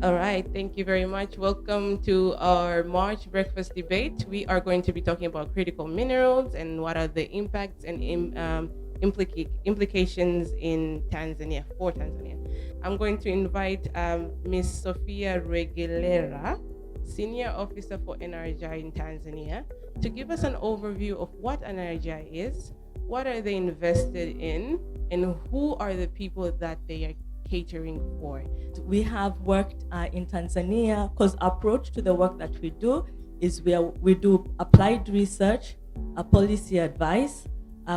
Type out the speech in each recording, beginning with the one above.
All right, thank you very much. Welcome to our March breakfast debate. We are going to be talking about critical minerals and what are the impacts and implications in Tanzania, for Tanzania. I'm going to invite Ms. Sofia Reguilera, Senior Officer for NRGI in Tanzania, to give us an overview of what NRGI is, what are they invested in, and who are the people that they are catering for. We have worked in Tanzania because our approach to the work that we do is we do applied research, policy advice.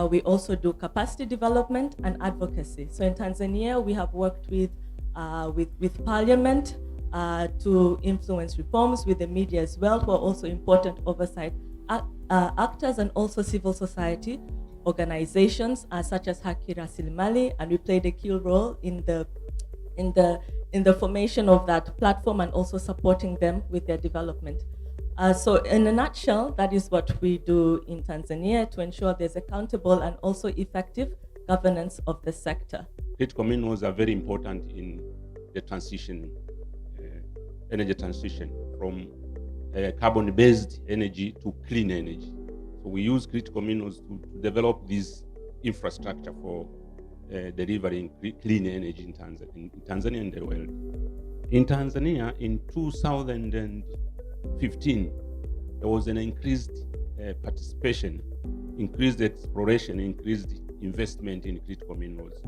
We also do capacity development and advocacy. So in Tanzania, we have worked with Parliament to influence reforms, with the media as well, who are also important oversight actors, and also civil society organizations such as Haki Rasilimali, and we played a key role in the formation of that platform and also supporting them with their development. So in a nutshell, that is what we do in Tanzania to ensure there's accountable and also effective governance of the sector. Critical minerals are very important in the energy transition from carbon-based energy to clean energy. So we use critical minerals to develop this infrastructure for delivering clean energy in Tanzania and the world. In Tanzania, in 2015, there was an increased participation, increased exploration, increased investment in critical minerals.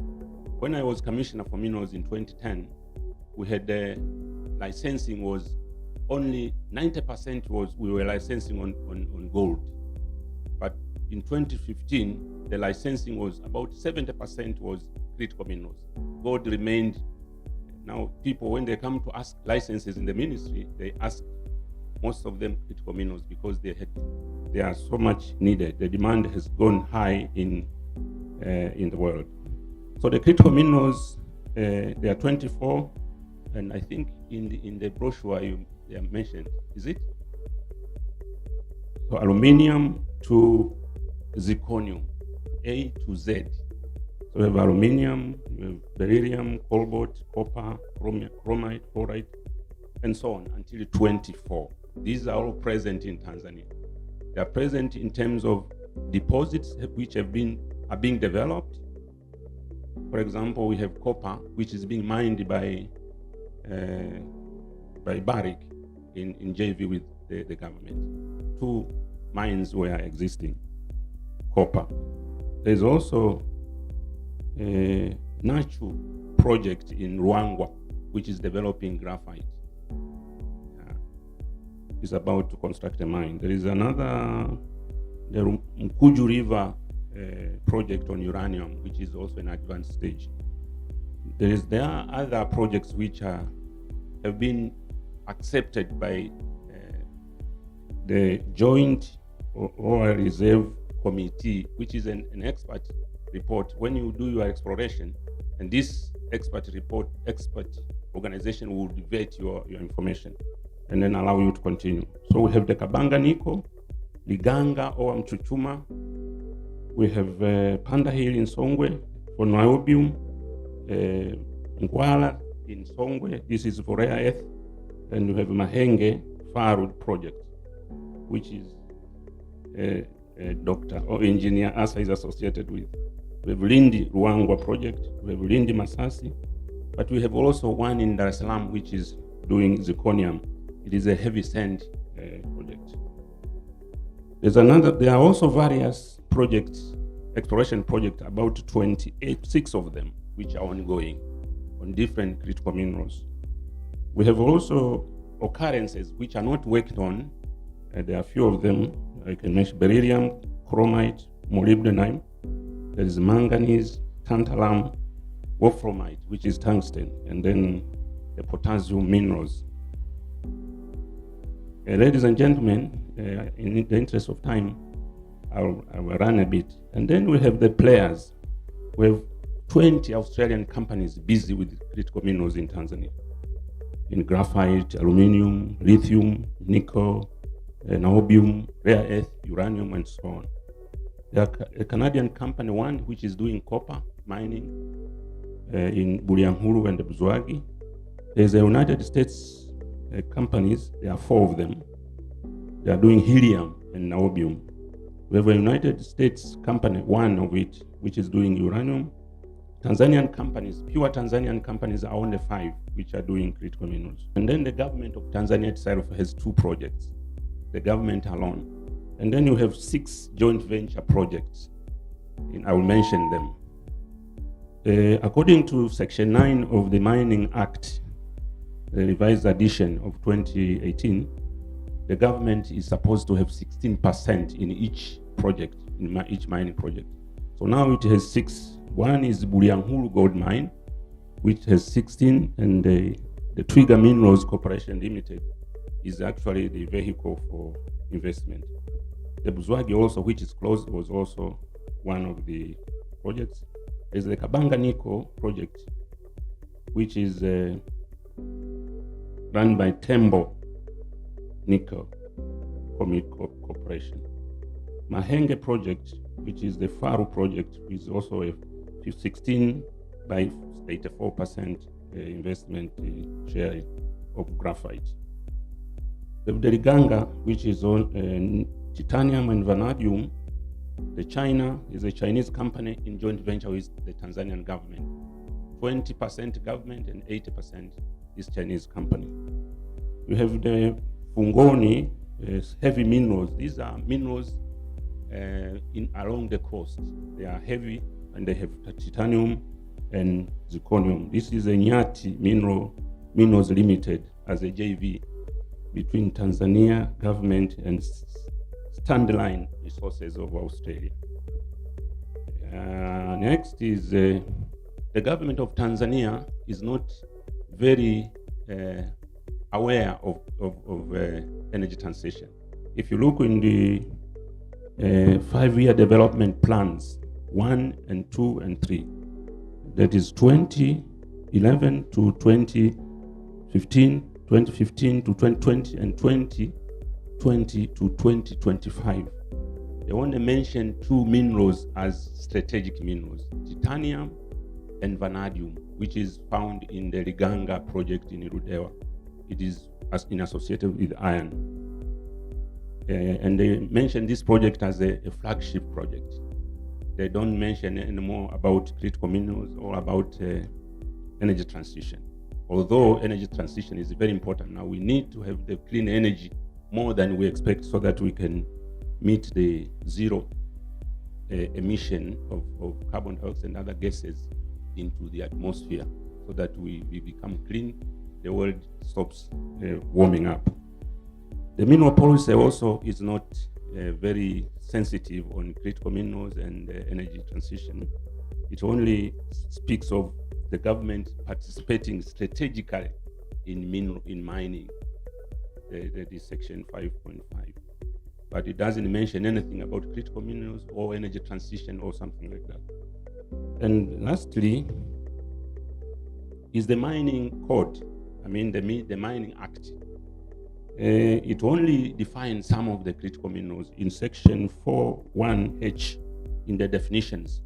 When I was Commissioner for Minerals in 2010, we had licensing was only 90% we were licensing on gold. But in 2015, the licensing was about 70% was critical minerals. Gold remained. Now, people, when they come to ask licenses in the ministry, they ask most of them critical minerals because they are so much needed. The demand has gone high in the world. So the critical minerals, there are 24, and I think in the brochure they are mentioned. Is it? So aluminium to zirconium, A to Z. So we have aluminium, we have beryllium, cobalt, copper, chromite, chloride, and so on until 24. These are all present in Tanzania. They are present in terms of deposits which are being developed. For example, we have copper, which is being mined by Barrick in JV with the government. 2 mines were existing, copper. There's also a Nachu project in Ruangwa, which is developing graphite. It's about to construct a mine. There is another, the Mkuju River project on uranium, which is also an advanced stage. There are other projects which have been accepted by the Joint Oil Reserve Committee, which is an expert report. When you do your exploration, and this expert organization will vet your information and then allow you to continue. So we have the Kabanga Nickel, Liganga or Mchuchuma. We have Panda Hill in Songwe for niobium, Ngwala in Songwe, this is for rare earth, and we have Mahenge Firewood project, which is a doctor or engineer Asa is associated with. We have Lindi Ruangwa project, we have Lindi Masasi, but we have also one in Dar es Salaam which is doing zirconium. It is a heavy sand project. There are also various projects, exploration projects, about 26 of them, which are ongoing on different critical minerals. We have also occurrences which are not worked on. There are a few of them. I can mention beryllium, chromite, molybdenum. There is manganese, tantalum, wolframite, which is tungsten, and then the potassium minerals. Ladies and gentlemen, in the interest of time, I will run a bit. And then we have the players. We have 20 Australian companies busy with critical minerals in Tanzania. In graphite, aluminium, lithium, nickel, niobium, rare earth, uranium, and so on. There are a Canadian company, one which is doing copper mining in Bulyanhulu and Buzwagi. There's a United States companies, there are 4 of them. They are doing helium and niobium. We have a United States company, one of it, which is doing uranium. Tanzanian companies, pure Tanzanian companies are only 5, which are doing critical minerals. And then the government of Tanzania itself has 2 projects, the government alone. And then you have 6 joint venture projects. I will mention them. According to Section 9 of the Mining Act, the revised edition of 2018, the government is supposed to have 16% in each project, in each mining project. So now it has 6. One is Bulyanhulu Gold Mine, which has 16, and the Twiga Minerals Corporation Limited is actually the vehicle for investment. The Buzwagi also, which is closed, was also one of the projects. There's the Kabanga Nickel project, which is run by Tembo Nickel Corporation. Mahenge project, which is the Faru project, is also a 16 by 84% investment share of graphite. The Liganga, which is on titanium and vanadium, China is a Chinese company in joint venture with the Tanzanian government. 20% government and 80% is Chinese company. You have the Fungoni heavy minerals. These are minerals along the coast. They are heavy and they have titanium and zirconium. This is a Nyati Minerals Limited as a JV between Tanzania government and Standline Resources of Australia. Next is the government of Tanzania is not very aware of energy transition. If you look in the 5-year development plans, 1 and 2 and 3, that is 2011 to 2015, 2015 to 2020, and 2020 to 2025. They only mention 2 minerals as strategic minerals, titanium and vanadium, which is found in the Liganga project in Irudewa. It is associated with iron. And they mention this project as a flagship project. They don't mention anymore about critical minerals or about energy transition. Although energy transition is very important now, we need to have the clean energy more than we expect so that we can meet the zero emission of carbon dioxide and other gases into the atmosphere, so that we become clean, the world stops warming up. The mineral policy also is not very sensitive on critical minerals and energy transition. It only speaks of the government participating strategically in mining. That is section 5.5. But it doesn't mention anything about critical minerals or energy transition or something like that. And lastly is the mining code. I mean the Mining Act. It only defines some of the critical minerals. In section 4.1h, in the definitions,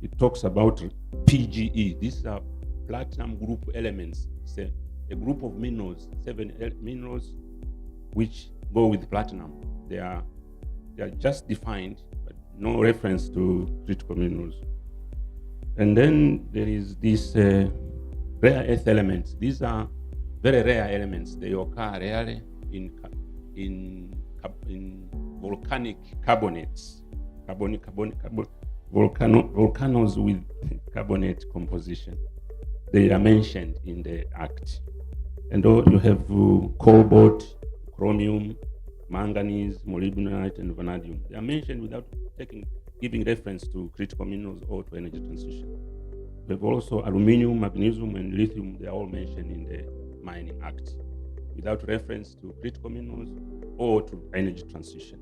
it talks about PGE. These are platinum group elements. It's a group of minerals, 7 minerals which go with platinum. They are just defined, but no reference to critical minerals. And then there is this rare earth elements. These are very rare elements. They occur rarely in volcanic carbonates, volcanoes with carbonate composition. They are mentioned in the Act. And you have cobalt, chromium, manganese, molybdenite, and vanadium. They are mentioned without giving reference to critical minerals or to energy transition. We have also aluminium, magnesium, and lithium. They are all mentioned in the Mining Act without reference to critical minerals or to energy transition.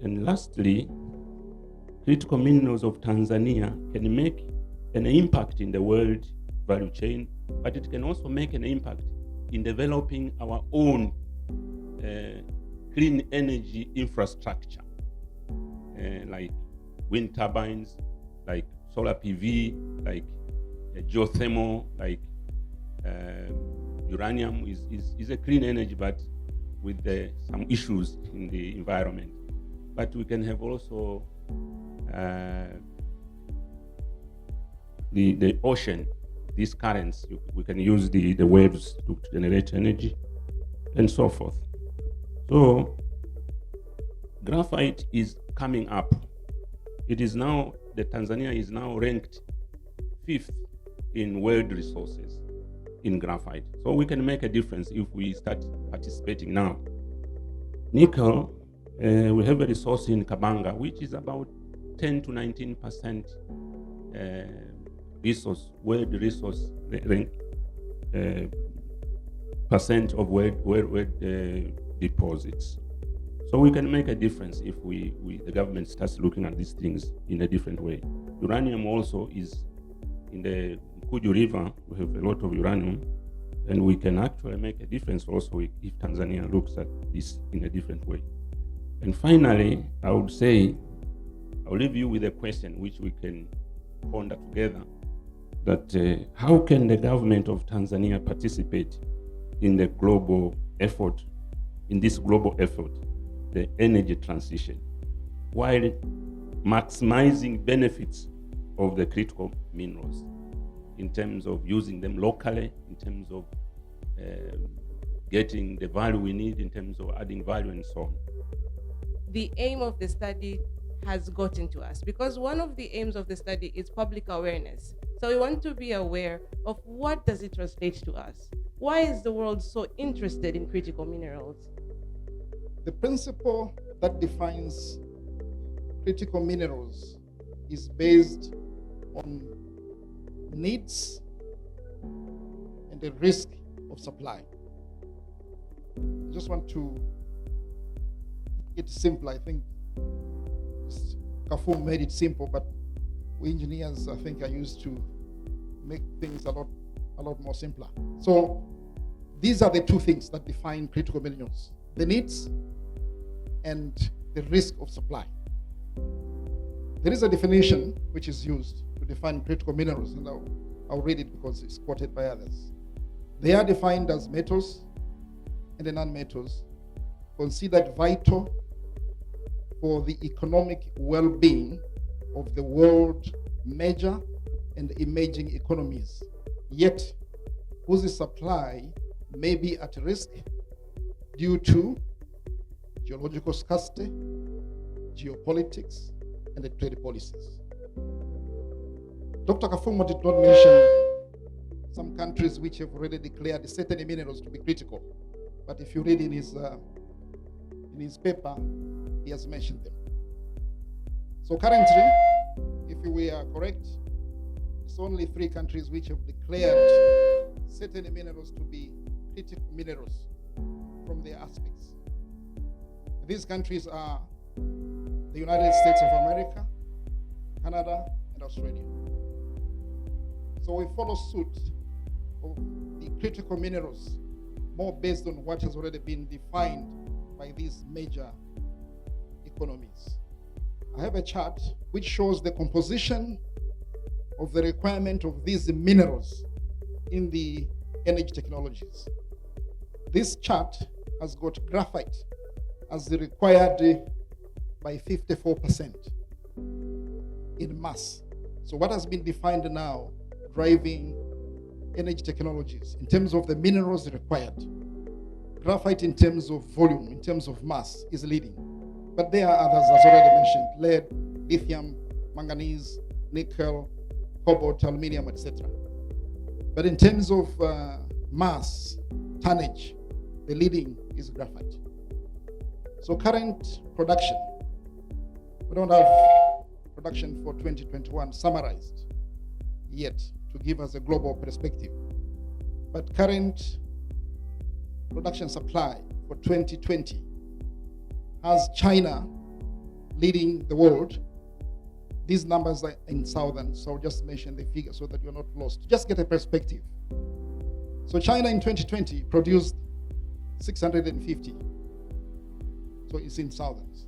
And lastly, critical minerals of Tanzania can make an impact in the world value chain, but it can also make an impact in developing our own clean energy infrastructure, like wind turbines, like solar PV, like geothermal, like uranium is a clean energy, but with some issues in the environment. But we can have also the ocean, these currents. We can use the waves to generate energy and so forth. So graphite is coming up. It is now, Tanzania is now ranked 5th in world resources in graphite. So we can make a difference if we start participating now. Nickel, we have a resource in Kabanga, which is about 10 to 19% resource, world resource rank, percent of world deposits. So we can make a difference if the government starts looking at these things in a different way. Uranium also is in the Mkuju River. We have a lot of uranium, and we can actually make a difference also if Tanzania looks at this in a different way. And finally, I would say, I'll leave you with a question which we can ponder together, that how can the government of Tanzania participate in the global effort, the energy transition, while maximizing benefits of the critical minerals in terms of using them locally, in terms of getting the value we need, in terms of adding value and so on. The aim of the study has gotten to us because one of the aims of the study is public awareness. So we want to be aware of what does it translate to us. Why is the world so interested in critical minerals? The principle that defines critical minerals is based on needs and the risk of supply. I just want to make it simple. I think Kafumu made it simple, but we engineers, I think, are used to make things a lot more simpler. So these are the two things that define critical minerals: the needs and the risk of supply. There is a definition which is used to define critical minerals, and I'll read it because it's quoted by others. They are defined as metals and the non-metals considered vital for the economic well-being of the world major and emerging economies, yet whose supply may be at risk due to geological scarcity, geopolitics, and the trade policies. Dr. Kafumu did not mention some countries which have already declared certain minerals to be critical, but if you read in his paper, he has mentioned them. So currently, if we are correct, it's only 3 countries which have declared certain minerals to be critical minerals from their aspects. These countries are the United States of America, Canada, and Australia. So we follow suit of the critical minerals more based on what has already been defined by these major economies. I have a chart which shows the composition of the requirement of these minerals in the energy technologies. This chart has got graphite as the required by 54% in mass. So what has been defined now driving energy technologies in terms of the minerals required, graphite in terms of volume, in terms of mass, is leading. But there are others, as already mentioned: lead, lithium, manganese, nickel, cobalt, aluminium, etc. But in terms of mass, tonnage, the leading is graphite. So current production, we don't have production for 2021 summarized yet to give us a global perspective. But current production supply for 2020 has China leading the world. These numbers are in southern, so I'll just mention the figure so that you're not lost. Just get a perspective. So China in 2020 produced 650. So it's in thousands.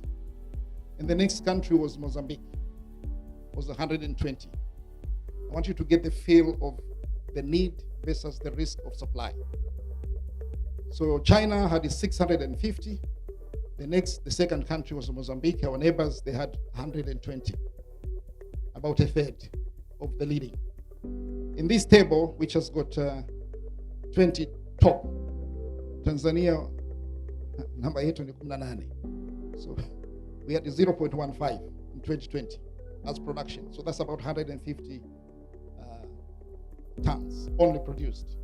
And the next country was Mozambique, was 120. I want you to get the feel of the need, versus the risk of supply. So China had 650. The second country was Mozambique. Our neighbors, they had 120, about a third of the leading. In this table, which has got 20 top, Tanzania number 8 ni 18. So we had 0.15 in 2020 as production. So that's about 150 tons only produced.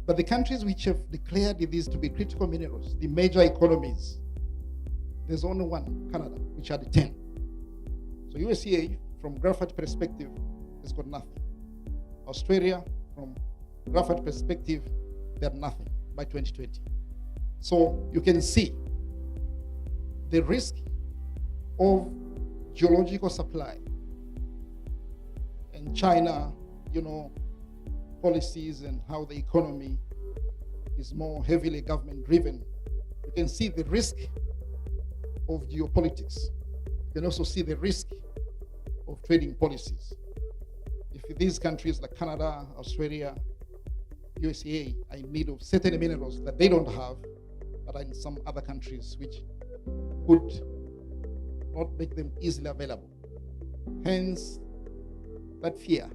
But the countries which have declared these to be critical minerals, the major economies, there's only one, Canada, which had 10. So USA, from graphite perspective, has got nothing. Australia, from graphite perspective, they had nothing by 2020. So you can see the risk of geological supply and China, policies and how the economy is more heavily government driven. You can see the risk of geopolitics. You can also see the risk of trading policies. If these countries like Canada, Australia, USA are in need of certain minerals that they don't have, but are in some other countries which could not make them easily available. Hence, that fear,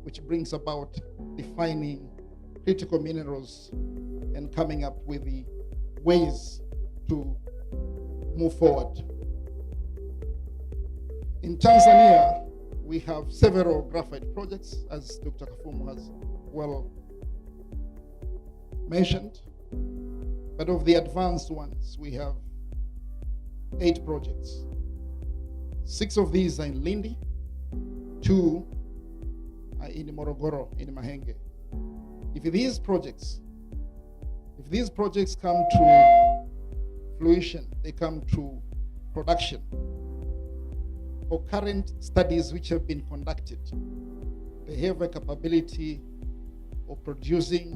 which brings about defining critical minerals and coming up with the ways to move forward. In Tanzania, we have several graphite projects, as Dr. Kafumu has well mentioned. But of the advanced ones, we have 8 projects. 6 of these are in Lindi, 2 are in Morogoro, in Mahenge. If these projects come to fruition, they come to production, for current studies which have been conducted, they have a capability of producing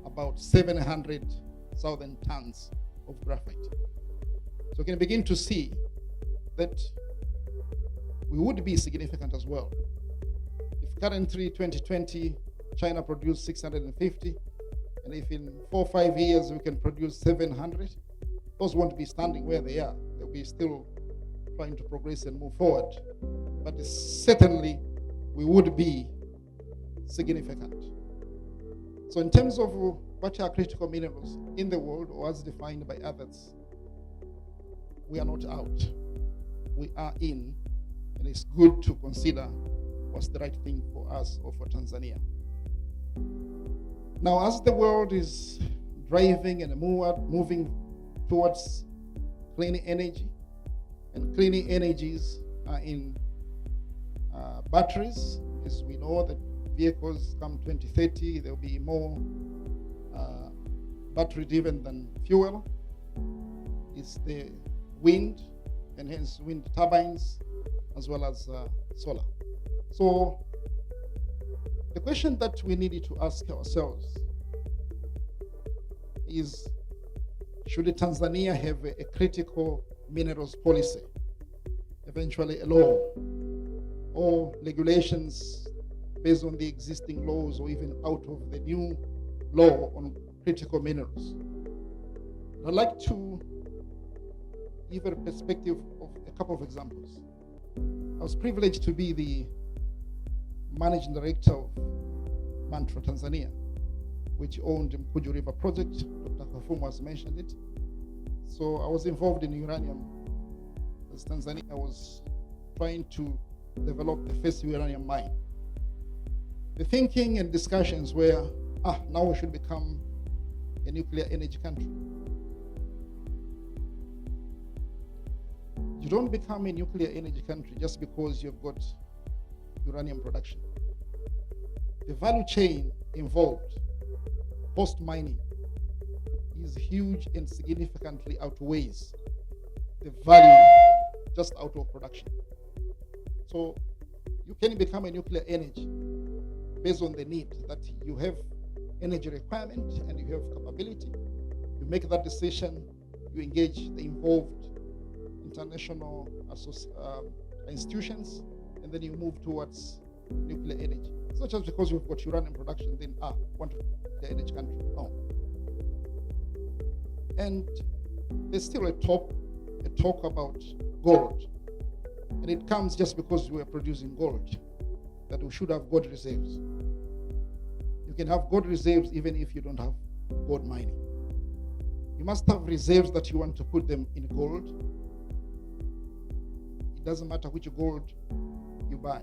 about 700,000 tons of graphite. So you can begin to see that we would be significant as well. If currently 2020, China produced 650, and if in 4 or 5 years we can produce 700, those won't be standing where they are. They'll be still trying to progress and move forward. But certainly we would be significant. So in terms of what are critical minerals in the world, or as defined by others, we are not out. We are in, and it's good to consider what's the right thing for us or for Tanzania. Now, as the world is driving and moving towards clean energy, and clean energies are in batteries, as we know that vehicles come 2030, there'll be more battery driven than fuel. It's the wind, and hence wind turbines, as well as solar. So the question that we needed to ask ourselves is, should Tanzania have a critical minerals policy, eventually a law, or regulations based on the existing laws, or even out of the new law on critical minerals? I'd like to give a perspective of a couple of examples. I was privileged to be the managing director of Mantra Tanzania, which owned the Mkuju River project. Dr. Kafumu has mentioned it. So I was involved in uranium, as Tanzania was trying to develop the first uranium mine. The thinking and discussions were, now we should become a nuclear energy country. You don't become a nuclear energy country just because you've got uranium production. The value chain involved post-mining is huge and significantly outweighs the value just out of production. So you can become a nuclear energy based on the need that you have energy requirement and you have capability. You make that decision, you engage the involved international institutions, and then you move towards nuclear energy. It's not just because you've got uranium production, then want to nuclear energy country. No. And there's still a talk about gold. And it comes just because we are producing gold, that we should have gold reserves. You can have gold reserves even if you don't have gold mining. You must have reserves that you want to put them in gold. It doesn't matter which gold you buy.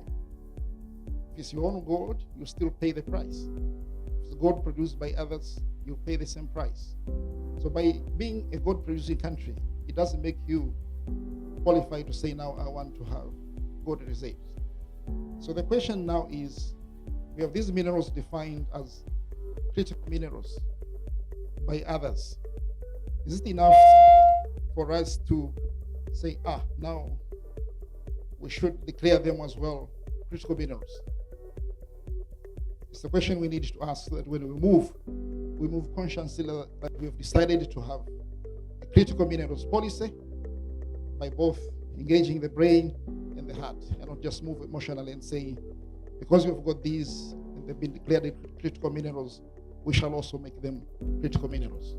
If it's your own gold, you still pay the price. If it's gold produced by others, you pay the same price. So by being a gold producing country, it doesn't make you qualified to say now I want to have gold reserves. So the question now is, we have these minerals defined as critical minerals by others. Is it enough for us to say, now we should declare them as well critical minerals? It's the question we need to ask, so that when we move consciously that we have decided to have a critical minerals policy by both engaging the brain and the heart, and not just move emotionally and say, because we've got these and they've been declared critical minerals, we shall also make them critical minerals.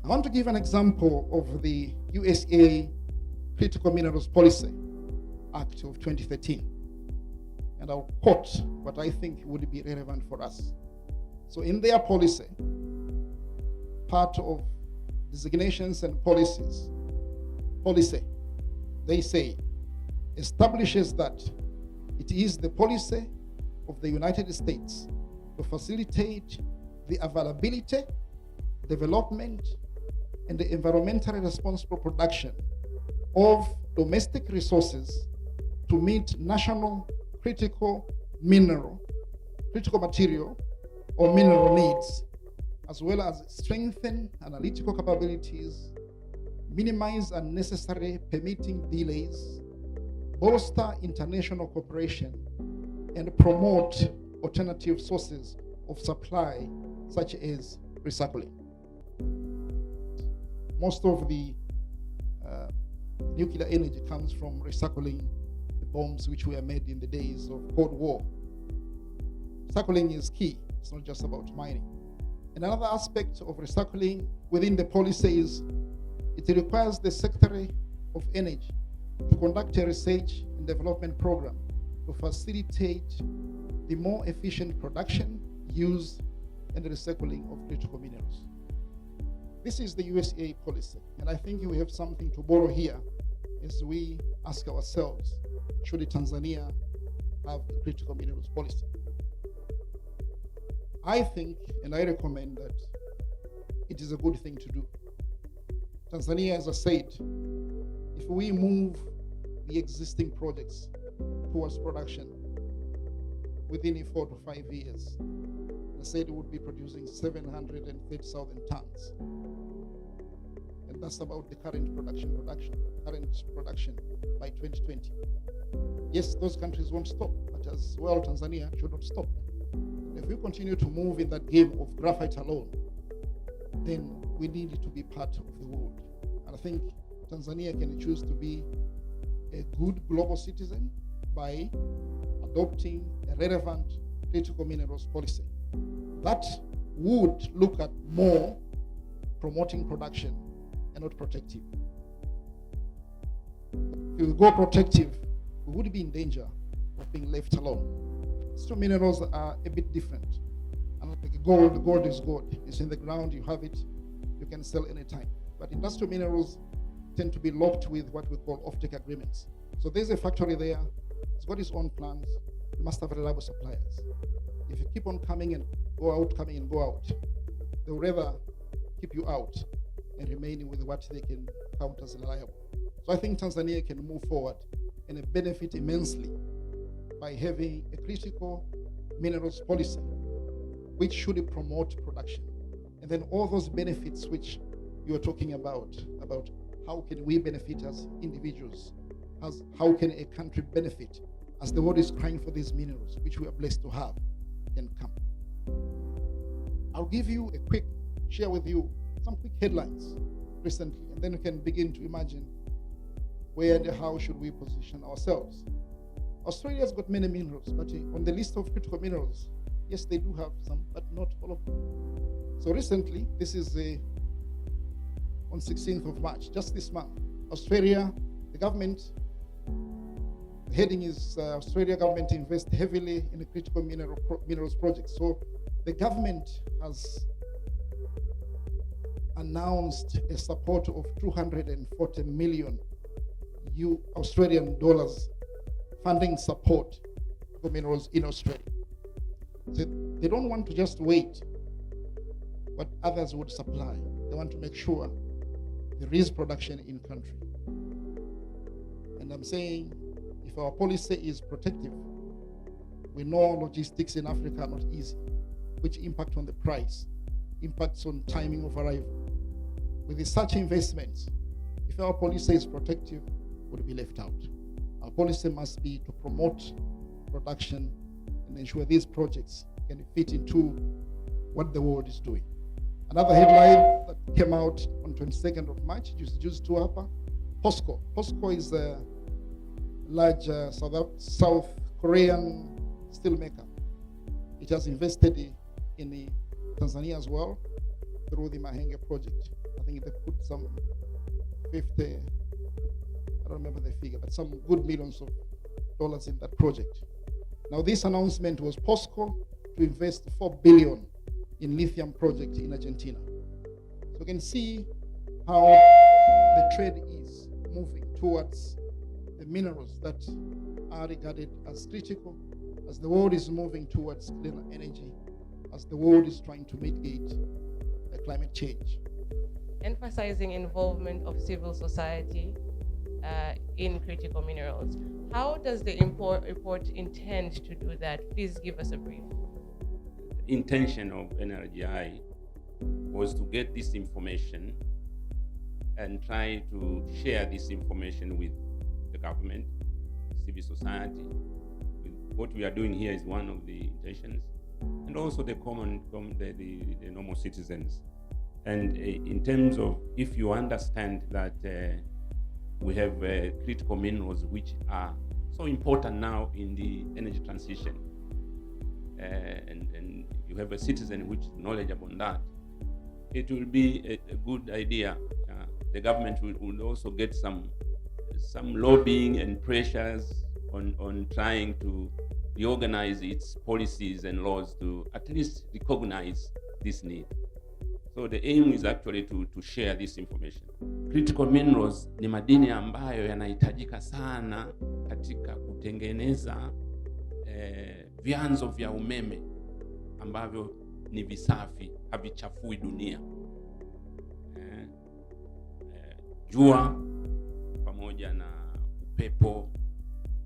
I want to give an example of the USA Critical Minerals Policy Act of 2013. And I'll quote what I think would be relevant for us. So in their policy, part of designations and policy, they say, establishes that it is the policy of the United States to facilitate the availability, development, and the environmentally responsible production of domestic resources to meet national critical material or mineral needs, as well as strengthen analytical capabilities, minimize unnecessary permitting delays, bolster international cooperation, and promote alternative sources of supply, such as recycling. Most of the nuclear energy comes from recycling the bombs which were made in the days of Cold War. Recycling is key. It's not just about mining. And another aspect of recycling within the policy is it requires the Secretary of Energy to conduct a research and development program to facilitate the more efficient production, use, and recycling of critical minerals. This is the USA policy, and I think we have something to borrow here as we ask ourselves, should Tanzania have a critical minerals policy? I think, and I recommend that it is a good thing to do. Tanzania, as I said, if we move the existing projects towards production within 4 to 5 years, I said it would be producing 730,000 tons. And that's about the current production by 2020. Yes, those countries won't stop, but as well, Tanzania should not stop. If we continue to move in that game of graphite alone, then we need to be part of the world. And I think Tanzania can choose to be a good global citizen by adopting a relevant critical minerals policy that would look at more promoting production and not protective. If we go protective, we would be in danger of being left alone. These two minerals are a bit different. And like gold is gold. It's in the ground, you have it, you can sell anytime. But industrial minerals tend to be locked with what we call offtake agreements. So there's a factory there, it's got its own plans, you must have reliable suppliers. If you keep on coming and go out, they will rather keep you out and remain with what they can count as reliable. So I think Tanzania can move forward and benefit immensely by having a critical minerals policy, which should promote production. And then all those benefits which you are talking about how can we benefit as individuals, how can a country benefit as the world is crying for these minerals, which we are blessed to have, can come. I'll give you share with you some quick headlines recently, and then we can begin to imagine where and how should we position ourselves. Australia's got many minerals, but on the list of critical minerals, yes, they do have some, but not all of them. So recently, this is on 16th of March, just this month, Australia, the government, the heading is Australia government invest heavily in a critical minerals project. So the government has announced a support of 240 million Australian dollars funding support for minerals in Australia. So they don't want to just wait what others would supply. They want to make sure there is production in country. And I'm saying, if our policy is protective, we know logistics in Africa are not easy, which impact on the price, impacts on timing of arrival. With such investments, if our policy is protective, would be left out. Our policy must be to promote production and ensure these projects can fit into what the world is doing. Another headline that came out on 22nd of March, just to upper, POSCO. POSCO is a large South Korean steelmaker. It has invested in Tanzania as well through the Mahenge project. I think they put some 50, I don't remember the figure, but some good millions of dollars in that project. Now this announcement was POSCO to invest 4 billion in lithium project in Argentina. So you can see how the trade is moving towards the minerals that are regarded as critical, as the world is moving towards cleaner energy, as the world is trying to mitigate climate change. Emphasizing involvement of civil society in critical minerals. How does the report intend to do that? Please give us a brief. Intention of NRGI was to get this information and try to share this information with the government, civil society. What we are doing here is one of the intentions, and also the the normal citizens. And in terms of, if you understand that we have critical minerals which are so important now in the energy transition, and you have a citizen which is knowledgeable on that, it will be a good idea. The government will also get some lobbying and pressures on trying to reorganize its policies and laws to at least recognize this need. So the aim is actually to share this information. Critical minerals ni madini ambayo yanahitajika sana katika kutengeneza vyanzo vya umeme ambavyo ni visafi, havichafui dunia. Jua pamoja na upepo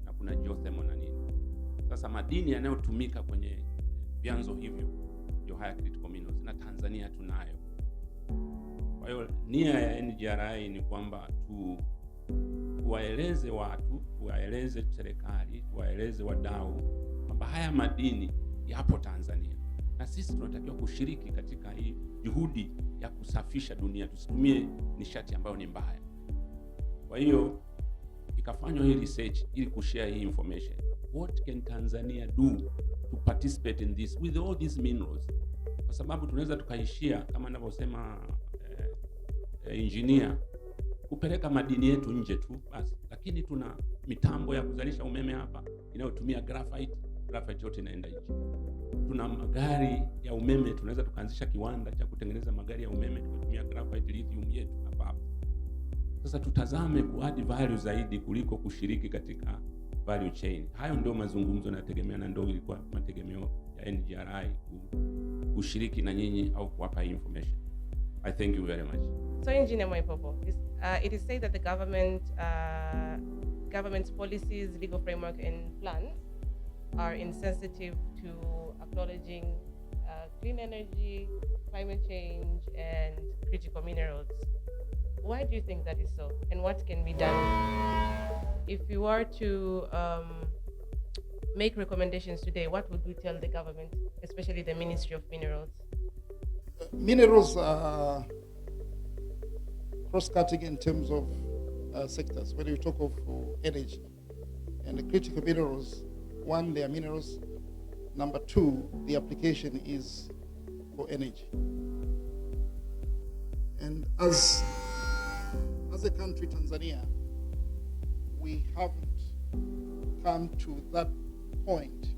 na kuna geothermal na nini. Sasa madini yanayotumika kwenye vyanzo hivyo ndio haya critical minerals, na Tanzania tunayo. Kwa hiyo nia ya NGRI ni kwamba tuwaeleze watu, tuwaeleze serikali, tuwaeleze wadau kwamba haya madini yapo Tanzania, na sisi tunatakiwa kushiriki katika hii juhudi ya kusafisha dunia, tusitumie nishati ambayo ni mbaya. Kwa hiyo ikafanywa hii research ili kushare hii information. What can Tanzania do to participate in this with all these minerals? Kwa sababu tunaweza tukaishia kama ninavyosema engineer kupeleka madini yetu nje tu basi, lakini tuna mitambo ya kuzalisha umeme hapa inayotumia graphite yote inaenda nje. Tuna magari ya umeme, tunaweza tukaanzisha kiwanda cha kutengeneza magari ya umeme tukitumia graphite lithium yetu hapa. Sasa tutazame kuadd value zaidi kuliko kushiriki katika value chain. Hayo ndio mazungumzo yanategemea, na ndio ilikuwa mategemeo ya NGRI kushiriki na nyinyi au kuwapa information. I thank you very much. So, Engineer Mwaipopo, it is said that the government's policies, legal framework, and plans are insensitive to acknowledging clean energy, climate change, and critical minerals. Why do you think that is so? And what can be done? If you were to make recommendations today, what would you tell the government, especially the Ministry of Minerals? Minerals are cross-cutting in terms of sectors. When you talk of energy, And the critical minerals, one, they are minerals. Number two, the application is for energy. And as a country, Tanzania, we haven't come to that point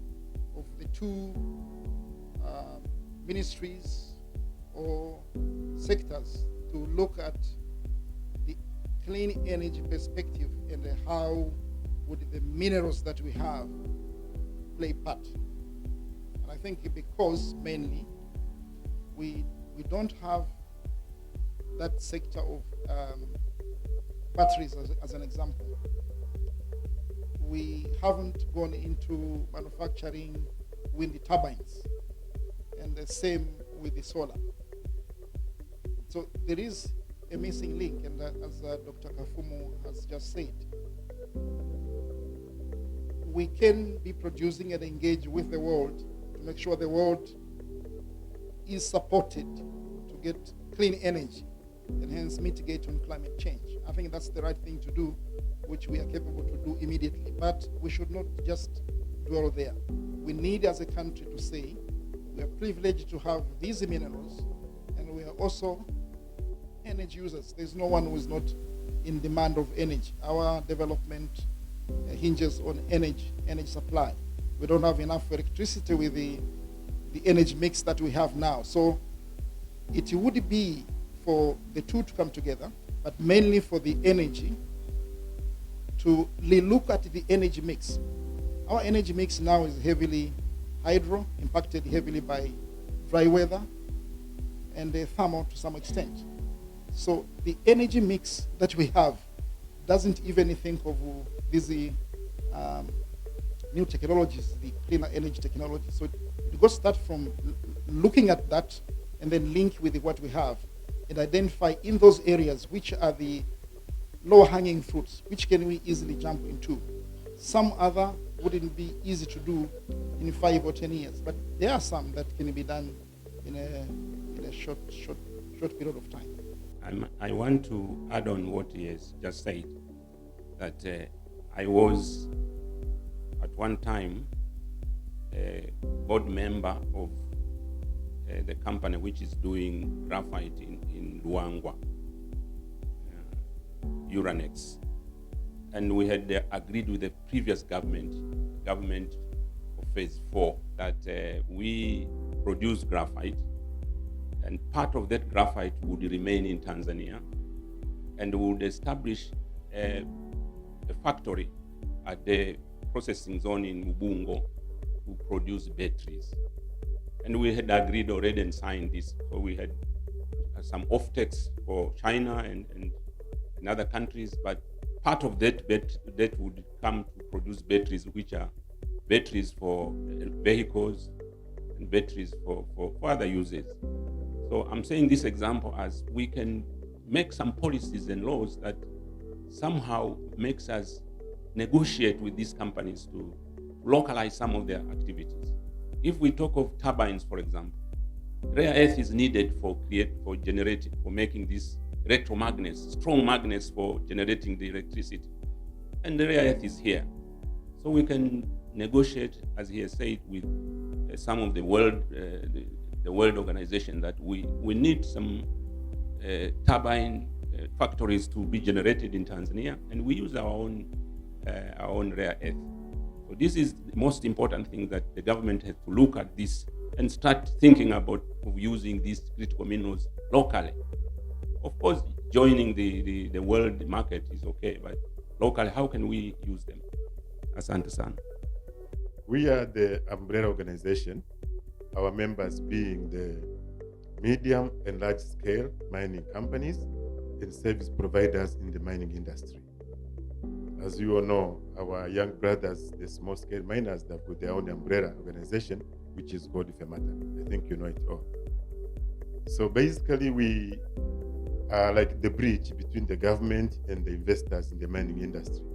of the two ministries or sectors to look at the clean energy perspective and how would the minerals that we have play part. And I think because mainly we don't have that sector of batteries as an example. We haven't gone into manufacturing wind turbines, and the same with the solar. So there is a missing link, and as Dr. Kafumu has just said, we can be producing and engage with the world to make sure the world is supported to get clean energy and hence mitigate on climate change. I think that's the right thing to do, which we are capable to do immediately. But we should not just dwell there. We need as a country to say, we are privileged to have these minerals, and we are also energy users. There's no one who is not in demand of energy. Our development hinges on energy supply. We don't have enough electricity with the energy mix that we have now. So it would be for the two to come together, but mainly for the energy to look at the energy mix. Our energy mix now is heavily hydro, impacted heavily by dry weather, and the thermal to some extent. So the energy mix that we have doesn't even think of these new technologies, the cleaner energy technology. So it goes start from looking at that and then link with what we have and identify in those areas which are the low-hanging fruits, which can we easily jump into. Some other wouldn't be easy to do in 5 or 10 years, but there are some that can be done in a short period of time. I want to add on what he has just said, that I was at one time a board member of the company which is doing graphite in Luangwa, Uranex. And we had agreed with the previous government of phase 4, that we produce graphite, and part of that graphite would remain in Tanzania, and we would establish a factory at the processing zone in Ubungo to produce batteries. And we had agreed already and signed this. So we had some off-takes for China and other countries, but part of that would come to produce batteries, which are batteries for vehicles and batteries for other uses. So I'm saying this example as we can make some policies and laws that somehow makes us negotiate with these companies to localize some of their activities. If we talk of turbines, for example, rare earth is needed for making these electromagnets, strong magnets for generating the electricity. And the rare earth is here. So we can negotiate, as he has said, with some of the world organization that we need some turbine factories to be generated in Tanzania, and we use our own rare earth. So this is the most important thing, that the government has to look at this and start thinking about using these critical minerals locally. Of course, joining the world market is okay, but locally, how can we use them? Asante sana. We are the umbrella organization, our members being the medium and large scale mining companies and service providers in the mining industry. As you all know, our young brothers, the small scale miners, they've got their own umbrella organization, which is called FEMATA. I think you know it all. So basically, we are like the bridge between the government and the investors in the mining industry.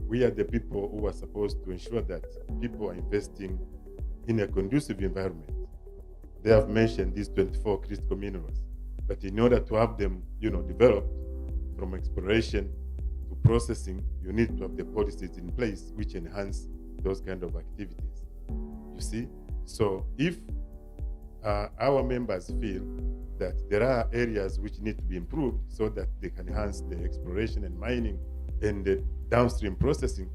We are the people who are supposed to ensure that people are investing in a conducive environment. They have mentioned these 24 critical minerals, but in order to have them, developed from exploration to processing, you need to have the policies in place which enhance those kind of activities. You see? So if our members feel that there are areas which need to be improved so that they can enhance the exploration and mining and the downstream processing,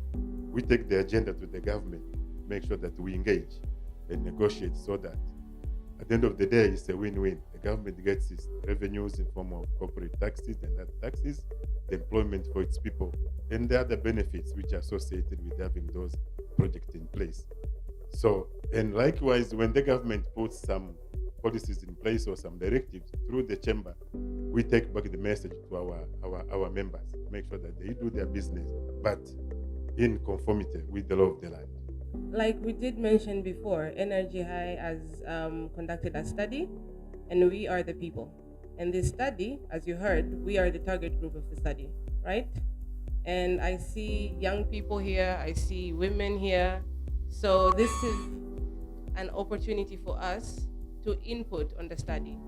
we take the agenda to the government, make sure that we engage and negotiate so that at the end of the day, it's a win-win. The government gets its revenues in form of corporate taxes and other taxes, the employment for its people, and the other benefits which are associated with having those projects in place. So, and likewise, when the government puts some policies in place or some directives through the chamber, we take back the message to our members, make sure that they do their business, but in conformity with the law of the land. Like we did mention before, Energy High has conducted a study, and we are the people. And this study, as you heard, we are the target group of the study, right? And I see young people here, I see women here. So this is an opportunity for us to input on the study.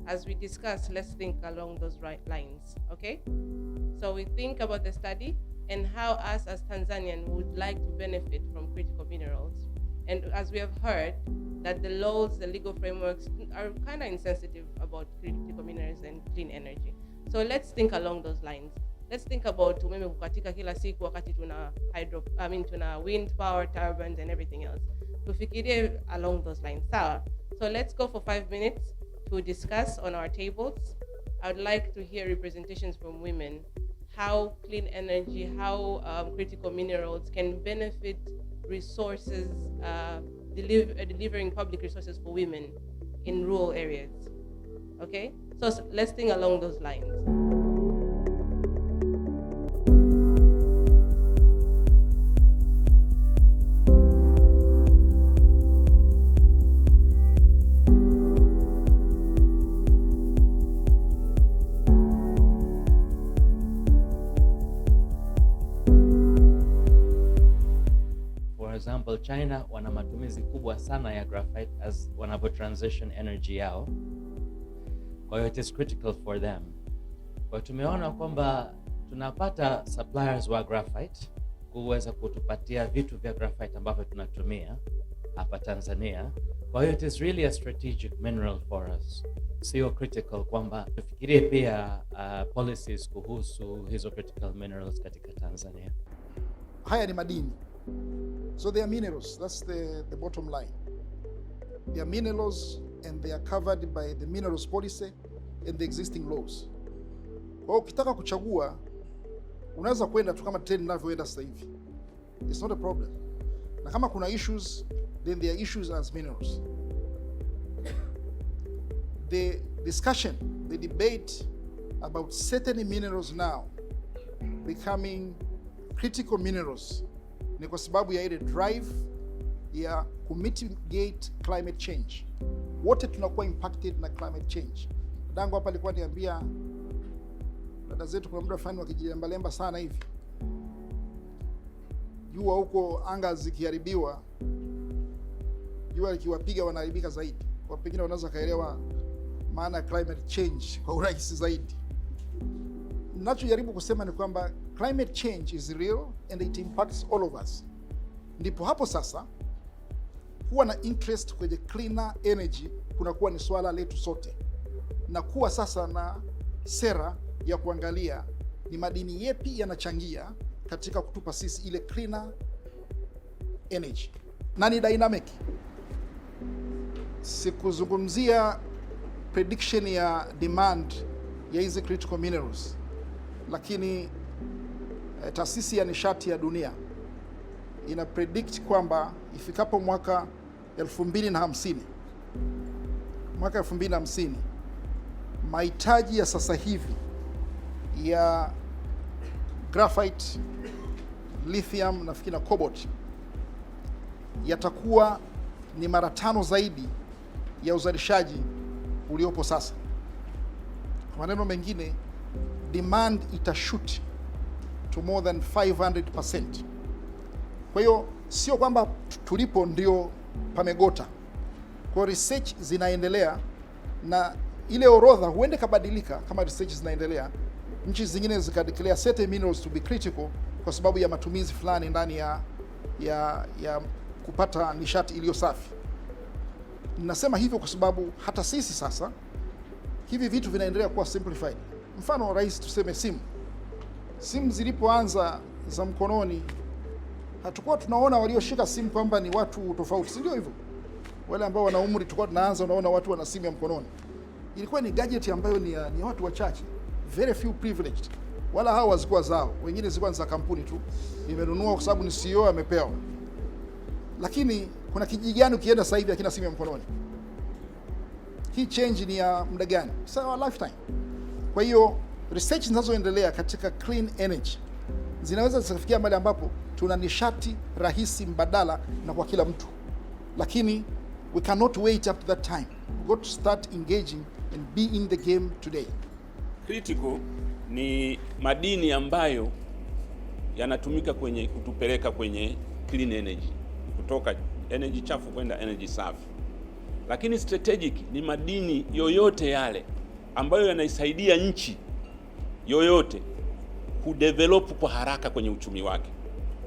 As we discuss, let's think along those right lines, okay? So we think about the study and how us as Tanzanians would like to benefit from critical minerals. And as we have heard, that the laws, the legal frameworks are kind of insensitive about critical minerals and clean energy. So let's think along those lines. Let's think about umeme kukatika kila siku wakati tuna wind power turbines and everything else. Tufikirie along those lines. So let's go for 5 minutes to discuss on our tables. I would like to hear representations from women, how clean energy, how critical minerals can benefit resources, delivering public resources for women in rural areas. Okay? So let's think along those lines. For example, China wana matumizi kubwa sana ya graphite as wanavyo transition energy yao. Kwa hiyo it is critical for them. Kwa hiyo tumeona kwamba tunapata suppliers wa graphite kuweza kutupatia vitu vya graphite ambavyo tunatumia hapa Tanzania. Kwa hiyo it is really a strategic mineral for us. Sio critical kwamba tufikirie pia policies kuhusu hizo critical minerals katika Tanzania. Haya ni madini. So they are minerals. That's the bottom line. They are minerals and they are covered by the minerals policy and the existing laws. Kwa hiyo ukitaka kuchagua unaweza kwenda tu kama trend inavyoenda sasa hivi. It's not a problem. Na kama kuna issues, then there are issues as minerals. The discussion, the debate about certain minerals now becoming critical minerals ni kwa sababu ya ile drive ya mitigate climate change. Wote tunakuwa impacted na climate change. Dango hapa alikuwa niambia dada zetu kuna muda fulani wakijilembalemba sana hivi. Jua huko anga zikiharibiwa, jua likiwapiga wanaharibika zaidi. Kwa pengine wanaweza kaelewa maana climate change kwa urahisi zaidi. Ninachojaribu kusema ni kwamba climate change is real and it impacts all of us. Ndipo hapo sasa kuwa na interest kwenye cleaner energy kunakuwa ni swala letu sote, na kuwa sasa na sera ya kuangalia ni madini yepi yanachangia katika kutupa sisi ile cleaner energy na ni dynamic. Sikuzungumzia prediction ya demand ya hizi critical minerals, lakini taasisi ya nishati ya dunia ina predict kwamba ifikapo mwaka 2050 mahitaji ya sasa hivi ya graphite, lithium nafikiri na cobalt yatakuwa ni mara 5 zaidi ya uzalishaji uliopo sasa. Kwa maneno mengine, demand itashoot to more than 500%. Kwa hiyo sio kwamba tulipo ndio pamegota. Kwa research zinaendelea na ile orodha huende kabadilika kama research zinaendelea, nchi zingine zikadeclare certain minerals to be critical kwa sababu ya matumizi fulani ndani ya kupata nishati iliyo safi. Ninasema hivyo kwa sababu hata sisi sasa hivi vitu vinaendelea kuwa simplified. Mfano rais, tuseme simu zilipoanza za mkononi, hatukuwa tunaona walioshika simu kwamba ni watu tofauti, si ndio hivyo? Wale ambao wana umri tulikuwa tunaanza unaona watu wana simu ya mkononi. Ilikuwa ni gadget ambayo ni watu wachache, very few privileged. Wala hao wazikuwa zao, wengine zilikuwa za kampuni tu, nimenunua kwa sababu ni CEO amepewa. Lakini kuna kijiji gani ukienda sasa hivi hakina simu ya mkononi? Hii change ni ya muda gani? It's our lifetime. Kwa hiyo research zinazoendelea katika clean energy zinaweza zikafikia mahali ambapo tuna nishati rahisi mbadala na kwa kila mtu, lakini we cannot wait up to that time. We got to start engaging and be in the game today. Critical ni madini ambayo yanatumika kwenye kutupeleka kwenye clean energy, kutoka energy chafu kwenda energy safi. Lakini strategic ni madini yoyote yale ambayo yanaisaidia nchi yoyote kudevelop kwa haraka kwenye uchumi wake.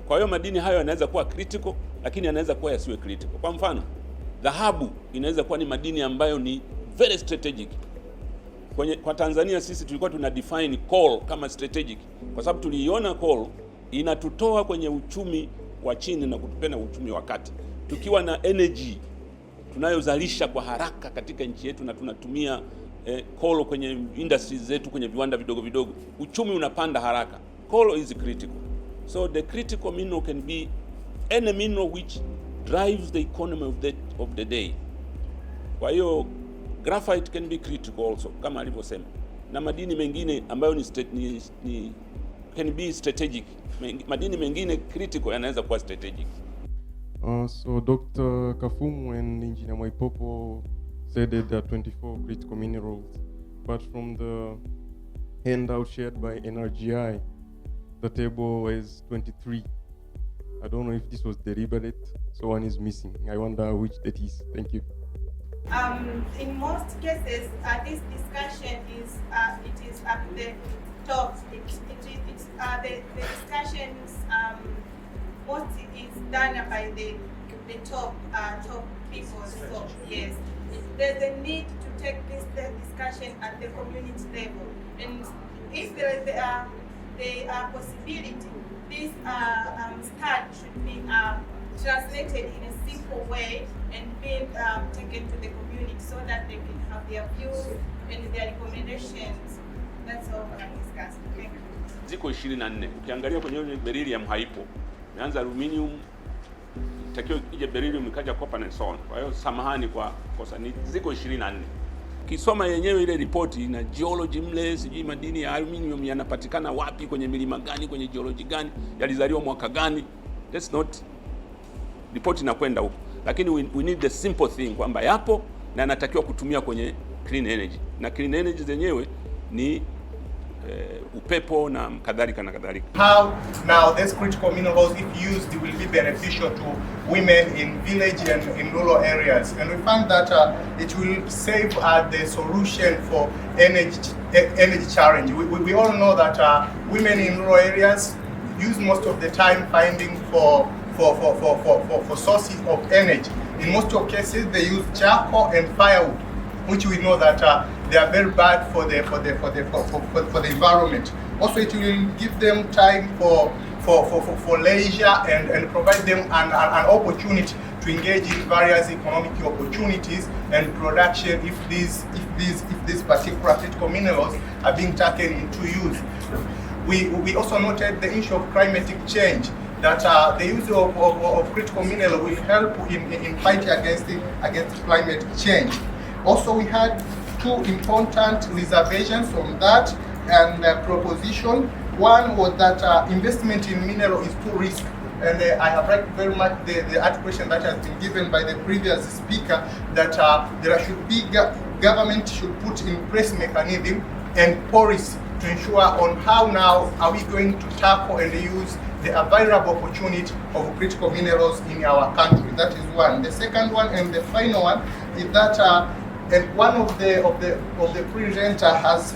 Kwa hiyo madini hayo yanaweza kuwa critical, lakini yanaweza kuwa yasiwe critical. Kwa mfano, dhahabu inaweza kuwa ni madini ambayo ni very strategic. Kwa Tanzania sisi tulikuwa tuna define coal kama strategic kwa sababu tuliiona coal inatutoa kwenye uchumi wa chini na kutupena uchumi wa kati. Tukiwa na energy tunayozalisha kwa haraka katika nchi yetu na tunatumia coal kwenye industries zetu, kwenye viwanda vidogo vidogo, uchumi unapanda haraka. Coal is critical. So the critical mineral can be any mineral which drives the economy of the day. Kwa hiyo graphite can be critical also kama alivyosema, na madini mengine ambayo ni can be strategic. Madini mengine critical yanaweza kuwa strategic. So Dr. Kafumu and Engineer Mwaipopo said that there are 24 critical minerals, but from the handout shared by NRGI, the table is 23. I don't know if this was deliberate, so one is missing. I wonder which that is. Thank you. In most cases, this discussion is it is at the top. The discussions most is done by the top people. So yes, there's a need to take this discussion at the community level, and if there is the possibility, this start should be translated in a simple way and being taken to the community so that they can have their views and their recommendations. That's all I'm discussing. Thank you. Ziko 24. Ukiangalia kwenye beryllium haipo. Imeanza aluminium, itakiwa ije beryllium ikaja copper and so on. Kwa hiyo samahani kwa kosa, ni ziko 24. Kisoma yenyewe ile ripoti na geology mle, sijui madini ya aluminium yanapatikana wapi, kwenye milima gani, kwenye geology gani, yalizaliwa mwaka gani. That's not report inakwenda huko. Lakini we need the simple thing kwamba yapo na yanatakiwa kutumia kwenye clean energy. Na clean energy zenyewe ni upepo na kadhalika na kadhalika. How now these critical minerals, if used, will be beneficial to women in village and in rural areas, and we found that it will save the solution for energy challenge. We all know that women in rural areas use most of the time finding for sources of energy. In most of cases, they use charcoal and firewood, which we know that they are very bad for the environment. Also, it will give them time for leisure and provide them an opportunity to engage in various economic opportunities and production if these particular critical minerals are being taken into use. We also noted the issue of climatic change, that the use of critical mineral will help in fighting against climate change. Also, we had two important reservations on that and proposition. One was that investment in mineral is too risky, and I have liked very much the articulation that has been given by the previous speaker, that there should be government should put in place mechanism and policy to ensure on how now are we going to tackle and use the available opportunity of critical minerals in our country. That is one. The second one and the final one is that And one of the presenter has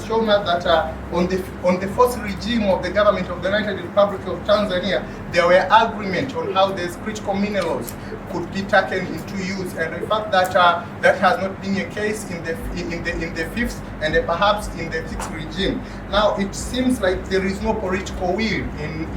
shown us that on the first regime of the government of the United Republic of Tanzania, there were agreements on how these critical minerals could be taken into use, and the fact that that has not been a case in the fifth and perhaps in the sixth regime. Now it seems like there is no political will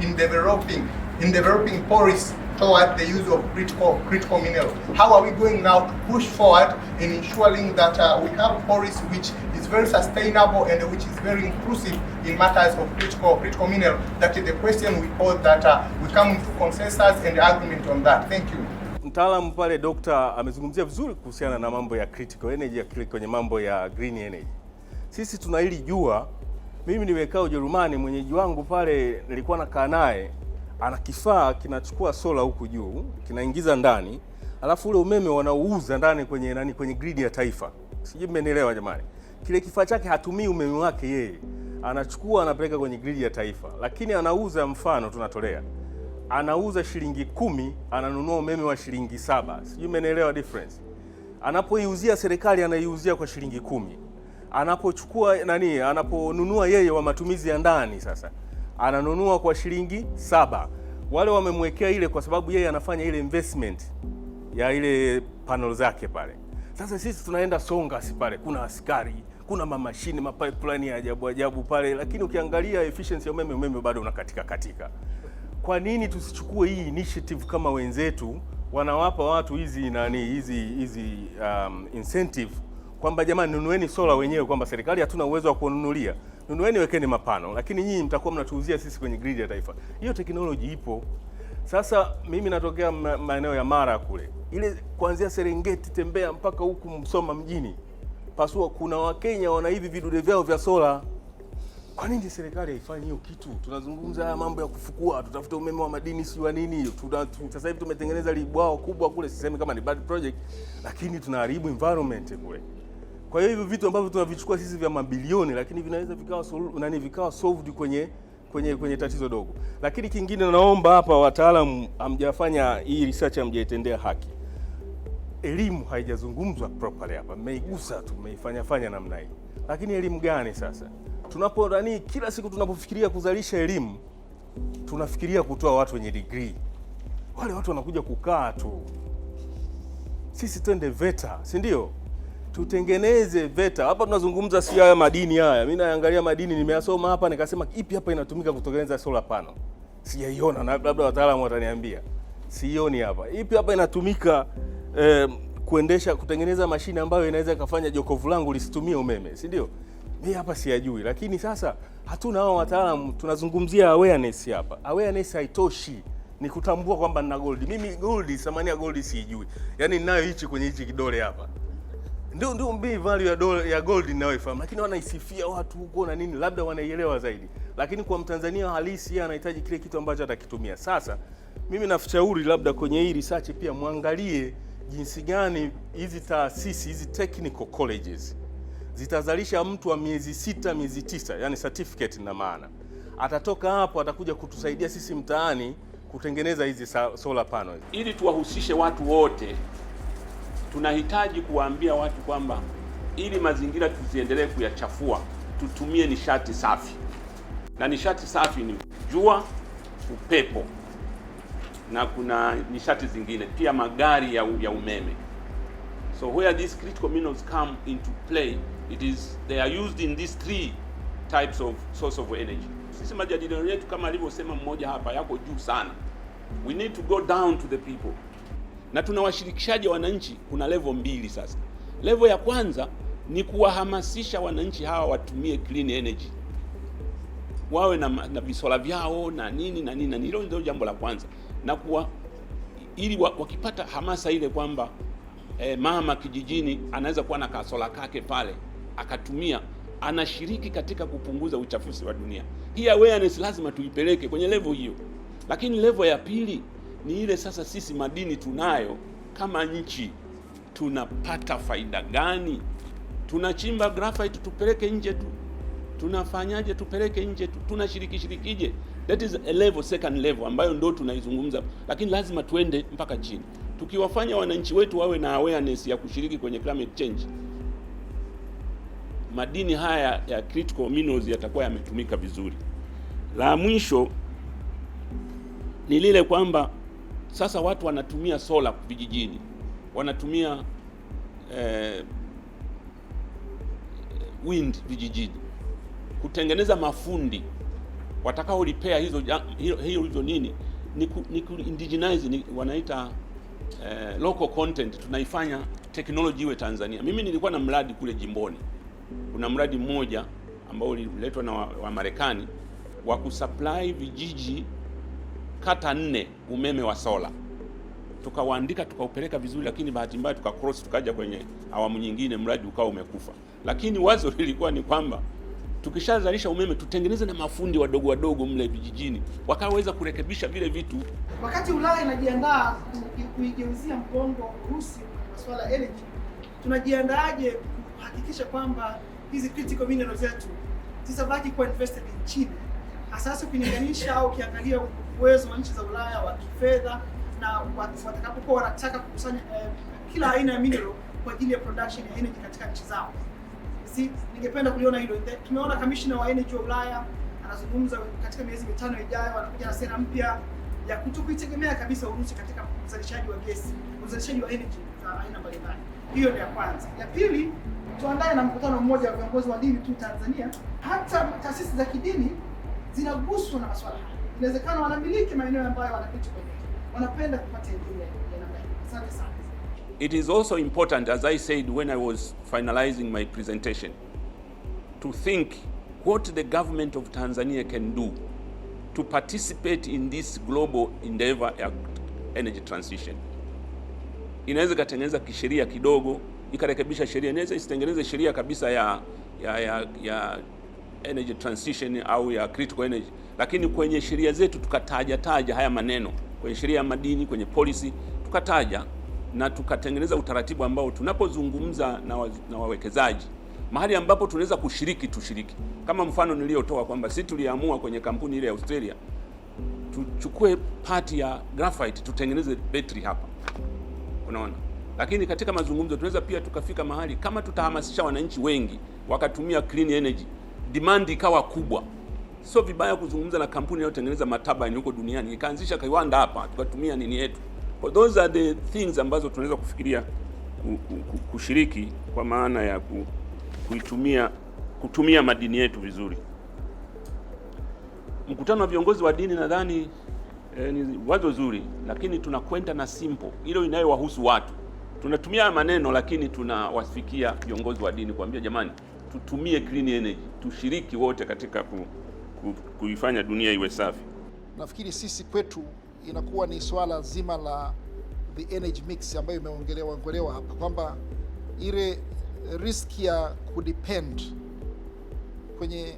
in developing policy toward the use of critical minerals. How are we going now to push forward in ensuring that we have a policy which is very sustainable and which is very inclusive in matters of critical minerals? That is the question we pose, that we come into consensus and agreement on that. Thank you. Mtaalamu pale Dr. amezungumzia vizuri kuhusiana na mambo ya critical energy ya kwenye mambo ya green energy. Sisi tuna hili jua, mimi nimekaa Ujerumani, mwenyeji wangu pale nilikuwa nakaa naye, ana kifaa kinachukua sola huku juu, kinaingiza ndani, alafu ule umeme wanauza ndani kwenye grid ya taifa. Sijui mmenielewa jamani. Kile kifaa chake hatumii umeme wake yeye. Anachukua anapeleka kwenye grid ya taifa. Lakini anauza, mfano tunatolea, anauza shilingi 10, ananunua umeme wa shilingi 7. Sijui mmenielewa difference. Anapoiuzia serikali anaiuzia kwa shilingi 10. Anapochukua anaponunua yeye wa matumizi ya ndani sasa, ananunua kwa shilingi 7. Wale wamemwekea ile kwa sababu yeye anafanya ile investment ya ile panel zake pale. Sasa sisi tunaenda Songas pale, kuna askari, kuna mamashini, mapipeline ya ajabu pale, lakini ukiangalia efficiency ya umeme bado unakatika. Kwa nini tusichukue hii initiative kama wenzetu wanawapa watu hizi incentive kwamba jamani, nunueni sola wenyewe, kwamba serikali hatuna uwezo wa kununulia. Nunueni, wekeni mapano, lakini nyinyi mtakuwa mnatuuzia sisi kwenye grid ya taifa. Hiyo teknoloji ipo. Sasa mimi natokea maeneo ya Mara kule. Ile kuanzia Serengeti tembea mpaka huku Msoma mjini. Pasua, kuna Wakenya wana hivi vidude vyao vya sola. Kwa nini serikali haifanyi hiyo kitu? Tunazungumza mambo ya kufukua, tutafuta umeme wa madini si wa nini. Sasa hivi tumetengeneza libwao kubwa kule, sisemi kama ni bad project, lakini tunaharibu environment kule. Kwa hiyo hivyo vitu ambavyo tunavichukua sisi vya mabilioni, lakini vinaweza vikawa solved kwenye tatizo dogo. Lakini kingine, naomba hapa wataalamu, hamjafanya hii research, hamjaitendea haki. Elimu haijazungumzwa properly hapa. Mmeigusa tu, mmeifanya namna hii. Lakini elimu gani sasa? Kila siku tunapofikiria kuzalisha elimu, tunafikiria kutoa watu wenye degree. Wale watu wanakuja kukaa tu. Sisi twende VETA, si ndio? Tutengeneze VETA. Hapa tunazungumza si haya madini haya. Mimi naangalia madini, nimeyasoma hapa, nikasema ipi hapa inatumika kutengeneza solar panel. Sijaiona, na labda wataalamu wataniambia. Sioni hapa. Ipi hapa inatumika kutengeneza mashine ambayo inaweza kufanya jokovu langu lisitumie umeme, si ndio? Mimi hapa siyajui, lakini sasa hatuna hao wataalamu. Tunazungumzia awareness hapa. Awareness haitoshi. Ni kutambua kwamba nina gold. Mimi gold, thamani ya gold sijui. Yaani ninayo hichi kwenye hichi kidole hapa. Ndio mbii value ya gold ninayoifahamu, lakini wanaisifia watu huko na nini, labda wanaielewa zaidi. Lakini kwa Mtanzania halisi yeye anahitaji kile kitu ambacho atakitumia. Sasa mimi nafikiri labda kwenye hii research pia muangalie jinsi gani hizi taasisi, hizi technical colleges zitazalisha mtu wa miezi 6, miezi 9, yani certificate na maana. Atatoka hapo atakuja kutusaidia sisi mtaani kutengeneza hizi solar panels. Ili tuwahusishe watu wote, tunahitaji kuwaambia watu kwamba ili mazingira tusiendelee kuyachafua, tutumie nishati safi. Na nishati safi ni jua, upepo, na kuna nishati zingine pia, magari ya umeme. So where these critical minerals come into play, they are used in these 3 types of source of energy. Sisi majadiliano yetu kama alivyosema mmoja hapa yako juu sana. We need to go down to the people. Na tunawashirikishaje wananchi? Kuna level 2 sasa. Level ya kwanza ni kuwahamasisha wananchi hawa watumie clean energy. Wawe na visola vyao na nini. Hilo ndio jambo la kwanza. Na ili wakipata hamasa ile kwamba mama kijijini anaweza kuwa na kasola kake pale akatumia, anashiriki katika kupunguza uchafuzi wa dunia. Hii awareness lazima tuipeleke kwenye level hiyo. Lakini level ya pili ni ile sasa, sisi madini tunayo kama nchi, tunapata faida gani? Tunachimba graphite tupeleke nje tu? Tunafanyaje tupeleke nje tu? Tunashirikije? That is a level, second level ambayo ndo tunaizungumza, lakini lazima tuende mpaka chini. tukiwafanya wananchi wetu wawe na awareness ya kushiriki kwenye climate change, madini haya ya critical minerals yatakuwa yametumika vizuri. La mwisho ni lile kwamba sasa watu wanatumia sola vijijini, wanatumia wind vijijini kutengeneza mafundi watakao repair hizo nini, ni ku indigenize, wanaita local content. Tunaifanya technology iwe Tanzania. Mimi nilikuwa na mradi kule jimboni, kuna mradi mmoja ambao uliletwa na wa Marekani wa kusupply vijiji kata 4 umeme wa sola. Tukawaandika tukaupeleka vizuri, lakini bahati mbaya tukacross, tukaja kwenye awamu nyingine, mradi ukawa umekufa. Lakini wazo lilikuwa ni kwamba tukishazalisha umeme tutengeneze na mafundi wadogo wadogo mle vijijini, wakaweza kurekebisha vile vitu. Wakati Ulaya inajiandaa kuigeuzia mgongo Urusi kwa masuala ya energy, tunajiandaaje kuhakikisha kwamba hizi critical minerals zetu zisabaki kuwa invested nchini, hasa ukilinganisha au ukiangalia uwezo wa nchi za Ulaya wa kifedha na watakapokuwa wanataka kukusanya kila aina ya mineral kwa ajili ya production ya energy katika nchi zao. Ningependa kuliona hilo. Tumeona commissioner wa energy wa Ulaya anazungumza katika miezi 5 ijayo, anakuja na sera mpya ya kutokuitegemea kabisa Urusi katika uzalishaji wa gesi, uzalishaji wa energy za aina mbalimbali. Hiyo ni ya kwanza. Ya pili, tuandae na mkutano mmoja wa viongozi wa dini tu Tanzania. Hata taasisi za kidini zinaguswa na masuala haya. Inawezekana wanamiliki maeneo ambayo wanapita kwenye, wanapenda kupata elimu ya namna hiyo. Asante sana. It is also important, as I said when I was finalizing my presentation, to think what the government of Tanzania can do to participate in this global endeavor ya energy transition. Inaweza katengeneza kisheria kidogo, ikarekebisha sheria, inaweza isitengeneze sheria kabisa ya energy transition au ya critical energy, lakini kwenye sheria zetu tukataja haya maneno, kwenye sheria ya madini, kwenye policy tukataja na tukatengeneza utaratibu ambao tunapozungumza na wawekezaji mahali ambapo tunaweza tushiriki. Kama mfano niliotoa kwamba sisi tuliamua kwenye kampuni ile ya Australia tuchukue part ya graphite tutengeneze battery hapa, unaona. Lakini katika mazungumzo tunaweza pia tukafika mahali kama tutahamasisha wananchi wengi wakatumia clean energy, demand ikawa kubwa, sio vibaya kuzungumza na kampuni inayotengeneza maturbine huko duniani, ikaanzisha kiwanda hapa tukatumia nini yetu. Those are the things ambazo tunaweza kufikiria kushiriki kwa maana ya kutumia madini yetu vizuri. Mkutano wa viongozi wa dini nadhani ni wazo zuri, lakini tunakwenda na simple ile inayowahusu watu. Tunatumia maneno lakini tunawafikia viongozi wa dini kuambia jamani, tutumie clean energy, tushiriki wote katika kuifanya dunia iwe safi. Nafikiri sisi kwetu inakuwa ni swala zima la the energy mix ambayo imeongelewa hapa, kwamba ile risk ya kudepend kwenye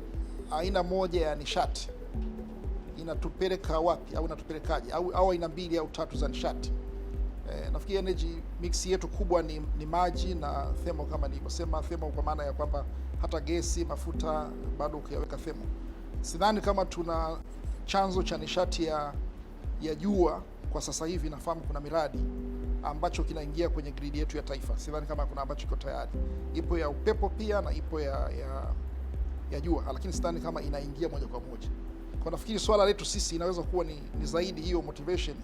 aina moja ya nishati inatupeleka wapi au inatupelekaje, au aina 2 au 3 za nishati. Nafikiri energy mix yetu kubwa ni maji na thermal, kama nilivyosema thermal kwa maana ya kwamba hata gesi, mafuta bado ukiyaweka thermal. Sidhani kama tuna chanzo cha nishati ya jua kwa sasa hivi. Nafahamu kuna miradi ambacho kinaingia kwenye grid yetu ya taifa. Sidhani kama kuna ambacho kiko tayari. Ipo ya upepo pia na ipo ya jua, lakini sidhani kama inaingia moja kwa moja. Kwa nafikiri swala letu sisi inaweza kuwa ni zaidi hiyo motivation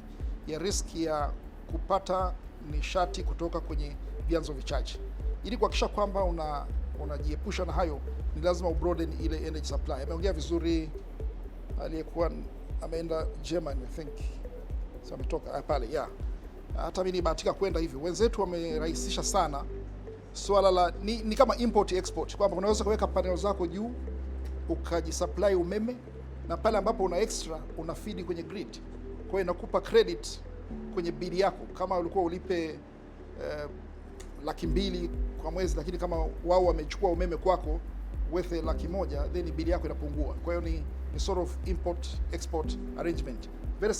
ya risk ya kupata nishati kutoka kwenye vyanzo vichache. Ili kuhakikisha kwamba unajiepusha na hayo, ni lazima ubroaden ile energy supply. Ameongea vizuri aliyekuwa ameenda Germany, I think sasa ametoka pale, yeah. Hata mimi nibahatika kwenda hivyo. Wenzetu wamerahisisha sana swala la ni kama import export, kwamba unaweza kuweka panel zako juu ukajisupply umeme, na pale ambapo una extra una feed kwenye grid. Kwa hiyo inakupa credit kwenye bili yako. Kama ulikuwa ulipe 200,000 kwa mwezi, lakini kama wao wamechukua umeme kwako worth 100,000, then bili yako inapungua. Kwa hiyo ni sort of import export arrangement, very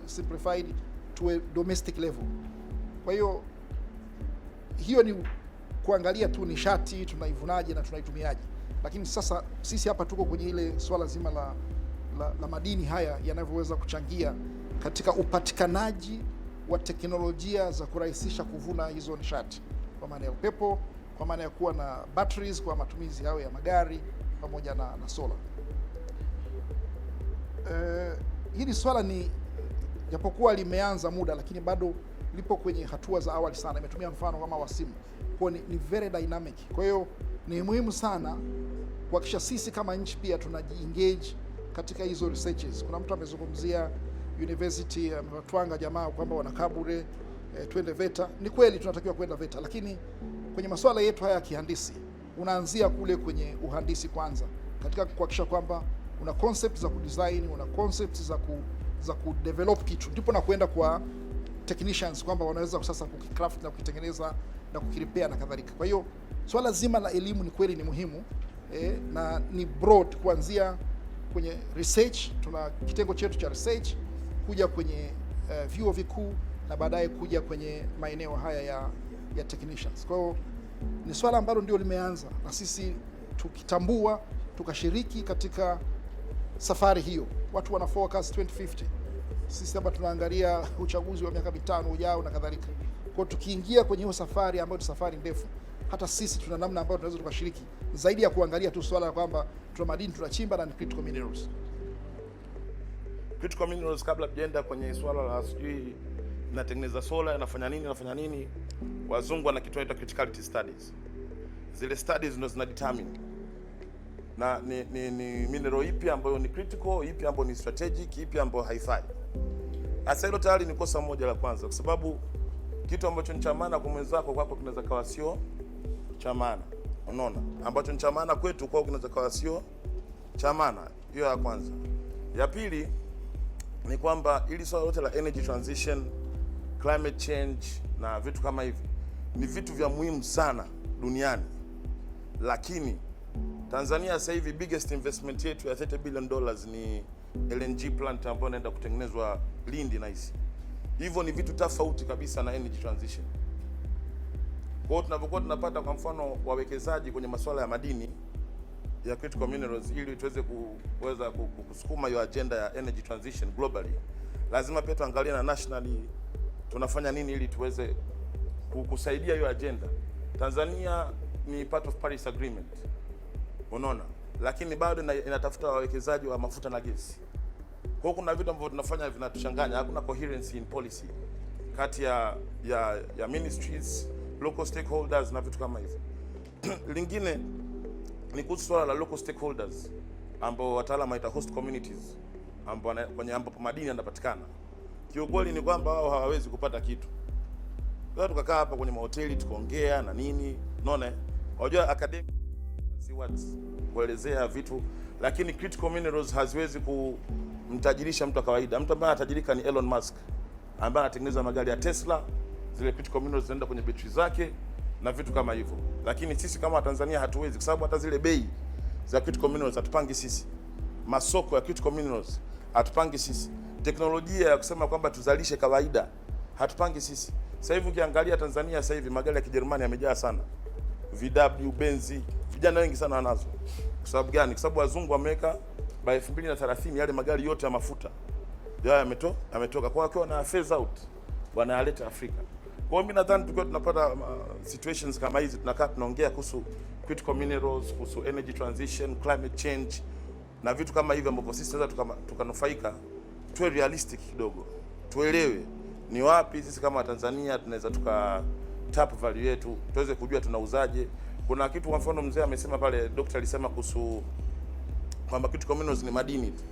simplified to a domestic level. Kwa hiyo ni kuangalia tu nishati tunaivunaje na tunaitumiaje, lakini sasa sisi hapa tuko kwenye ile swala zima la madini haya yanavyoweza kuchangia katika upatikanaji wa teknolojia za kurahisisha kuvuna hizo nishati, kwa maana ya upepo, kwa maana ya kuwa na batteries kwa matumizi hayo ya magari pamoja na sola. Hili swala ni japokuwa limeanza muda, lakini bado lipo kwenye hatua za awali sana. Imetumia mfano kama wa simu, kwa ni very dynamic. Kwa hiyo ni muhimu sana kuhakikisha sisi kama nchi pia tunaji-engage katika hizo researches. Kuna mtu amezungumzia university, ametwanga jamaa kwamba wanakaa bure, twende VETA. Ni kweli tunatakiwa kwenda VETA, lakini kwenye masuala yetu haya ya kihandisi unaanzia kule kwenye uhandisi kwanza, katika kuhakikisha kwamba una concept za kudesign, una concept za kudevelop kitu, ndipo na kwenda kwa technicians kwamba wanaweza sasa kukicraft na kukitengeneza na kukirepair na kadhalika. Kwa hiyo swala zima la elimu ni kweli ni muhimu, na ni broad, kuanzia kwenye research, tuna kitengo chetu cha research, kuja kwenye vyuo vikuu na baadaye kuja kwenye maeneo haya ya technicians. Kwa hiyo ni swala ambalo ndio limeanza, na sisi tukitambua, tukashiriki katika safari hiyo. Watu wana focus 2050, sisi hapa tunaangalia uchaguzi wa miaka 5 ujao na kadhalika. Kwa hiyo tukiingia kwenye hiyo safari ambayo ni safari ndefu, hata sisi tuna namna ambayo tunaweza tukashiriki zaidi ya kuangalia tu swala la kwamba tuna madini tunachimba na critical minerals. Critical minerals, kabla tujaenda kwenye swala la sijui inatengeneza sola, inafanya nini, wazungu wana kitu inaitwa criticality studies. Zile studies ndio zina determine na ni mineral ipi ambayo ni critical, ipi ambayo ni strategic, ipi ambayo haifai. Hasa hilo tayari ni kosa moja la kwanza, kwa sababu kitu ambacho ni cha maana kwa mwenzako kwako kinaweza kawa sio cha maana. Unaona? Ambacho ni cha maana kwetu kwako kinaweza kawa sio cha maana. Hiyo ya kwanza. Ya pili ni kwamba ili swala lote la energy transition, climate change na vitu kama hivi ni vitu vya muhimu sana duniani. Lakini Tanzania sasa hivi biggest investment yetu ya $30 billion ni LNG plant ambayo inaenda kutengenezwa Lindi na hisi. Hivyo ni vitu tofauti kabisa na energy transition. Kwa hiyo tunapokuwa tunapata kwa mfano wawekezaji kwenye masuala ya madini ya critical minerals, ili tuweze kuweza kusukuma hiyo agenda ya energy transition globally, lazima pia tuangalie na nationally tunafanya nini ili tuweze kusaidia hiyo agenda. Tanzania ni part of Paris Agreement, unaona, lakini bado inatafuta wawekezaji wa mafuta na gesi. Kwa hiyo kuna vitu ambavyo tunafanya vinatuchanganya, hakuna coherence in policy kati ya ministries, local stakeholders na vitu kama hivyo. Lingine ni kuhusu swala la local stakeholders ambao wataalamu waita host communities, ambapo madini yanapatikana. Kiukweli ni kwamba wao hawawezi kupata kitu. Sasa tukakaa hapa kwenye mahoteli tukaongea na nini, unaona? Unajua academic words kuelezea vitu, lakini critical minerals haziwezi kumtajirisha mtu wa kawaida. Mtu ambaye anatajirika ni Elon Musk ambaye anatengeneza magari ya Tesla, zile critical minerals zinaenda kwenye betri zake na vitu kama hivyo. Lakini sisi kama Tanzania hatuwezi, kwa sababu hata zile bei za critical minerals hatupangi sisi. Masoko ya critical minerals hatupangi sisi. Teknolojia ya kusema kwamba tuzalishe kawaida hatupangi sisi. Sasa hivi ukiangalia Tanzania sasa hivi magari ya Kijerumani yamejaa sana. VW, Benz, vijana wengi sana wanazo. Kwa sababu gani? Kwa sababu wazungu wameweka by 2030 yale magari yote ya mafuta yao yametoka. Kwa hiyo na phase out wanayaleta Afrika. Kwa hiyo mimi nadhani tukiwa tunapata situations kama hizi, tunakaa tunaongea kuhusu critical minerals, kuhusu energy transition, climate change na vitu kama hivyo ambavyo sisi tunaweza tukanufaika, tuwe realistic kidogo. Tuelewe ni wapi sisi kama Tanzania tunaweza tap value yetu, tuweze kujua tunauzaje. Kuna kitu kwa mfano mzee amesema pale, daktari alisema kuhusu kwamba critical minerals ni madini tu.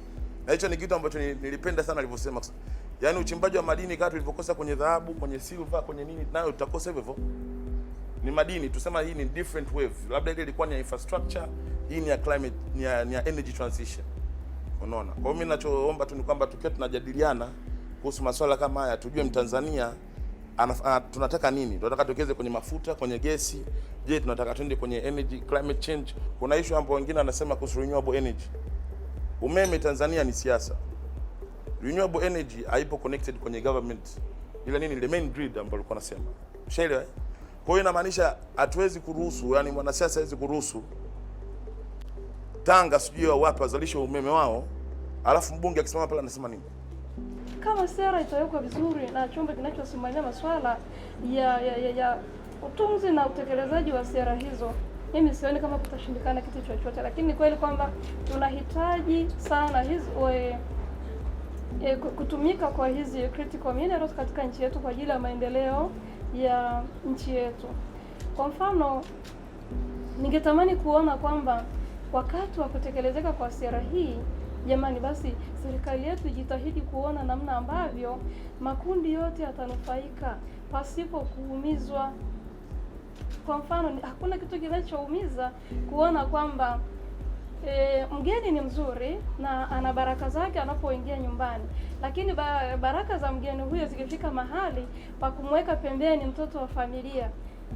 Na hicho ni kitu ambacho nilipenda sana alivyosema. Yaani uchimbaji wa madini kama tulivyokosa kwenye dhahabu, kwenye silver, kwenye nini, nayo tutakosa hivyo. Ni madini, tusema hii ni different wave. Labda ile ilikuwa ni ya infrastructure, hii ni ya climate, ni ya energy transition. Unaona? Kwa hiyo mimi ninachoomba tu ni kwamba tukiwa tunajadiliana kuhusu masuala kama haya, tujue Mtanzania tunataka nini? Tunataka tuwekeze kwenye mafuta, kwenye gesi. Je, tunataka twende kwenye energy, climate change? Kuna issue ambapo wengine wanasema kuhusu renewable energy. Umeme Tanzania ni siasa. Renewable energy haipo connected kwenye government. Ile nini, ile main grid ambayo alikuwa anasema. Ushaelewa? Kwa hiyo inamaanisha hatuwezi kuruhusu, yani mwanasiasa hawezi kuruhusu Tanga sijui wapi wazalishe umeme wao, alafu mbunge akisimama pale anasema nini? kama sera itawekwa vizuri na chombo kinachosimamia masuala ya utunzi na utekelezaji wa sera hizo, mimi sioni kama kutashindikana kitu chochote. Lakini ni kweli kwamba tunahitaji sana kutumika kwa hizi critical minerals katika nchi yetu kwa ajili ya maendeleo ya nchi yetu. Kwa mfano, ningetamani kuona kwamba wakati wa kutekelezeka kwa sera hii, jamani, basi serikali yetu ijitahidi kuona namna ambavyo makundi yote yatanufaika pasipo kuumizwa. Kwa mfano, hakuna kitu kinachoumiza kuona kwamba mgeni ni mzuri na ana baraka zake anapoingia nyumbani, lakini baraka za mgeni huyo zikifika mahali pa kumweka pembeni mtoto wa familia,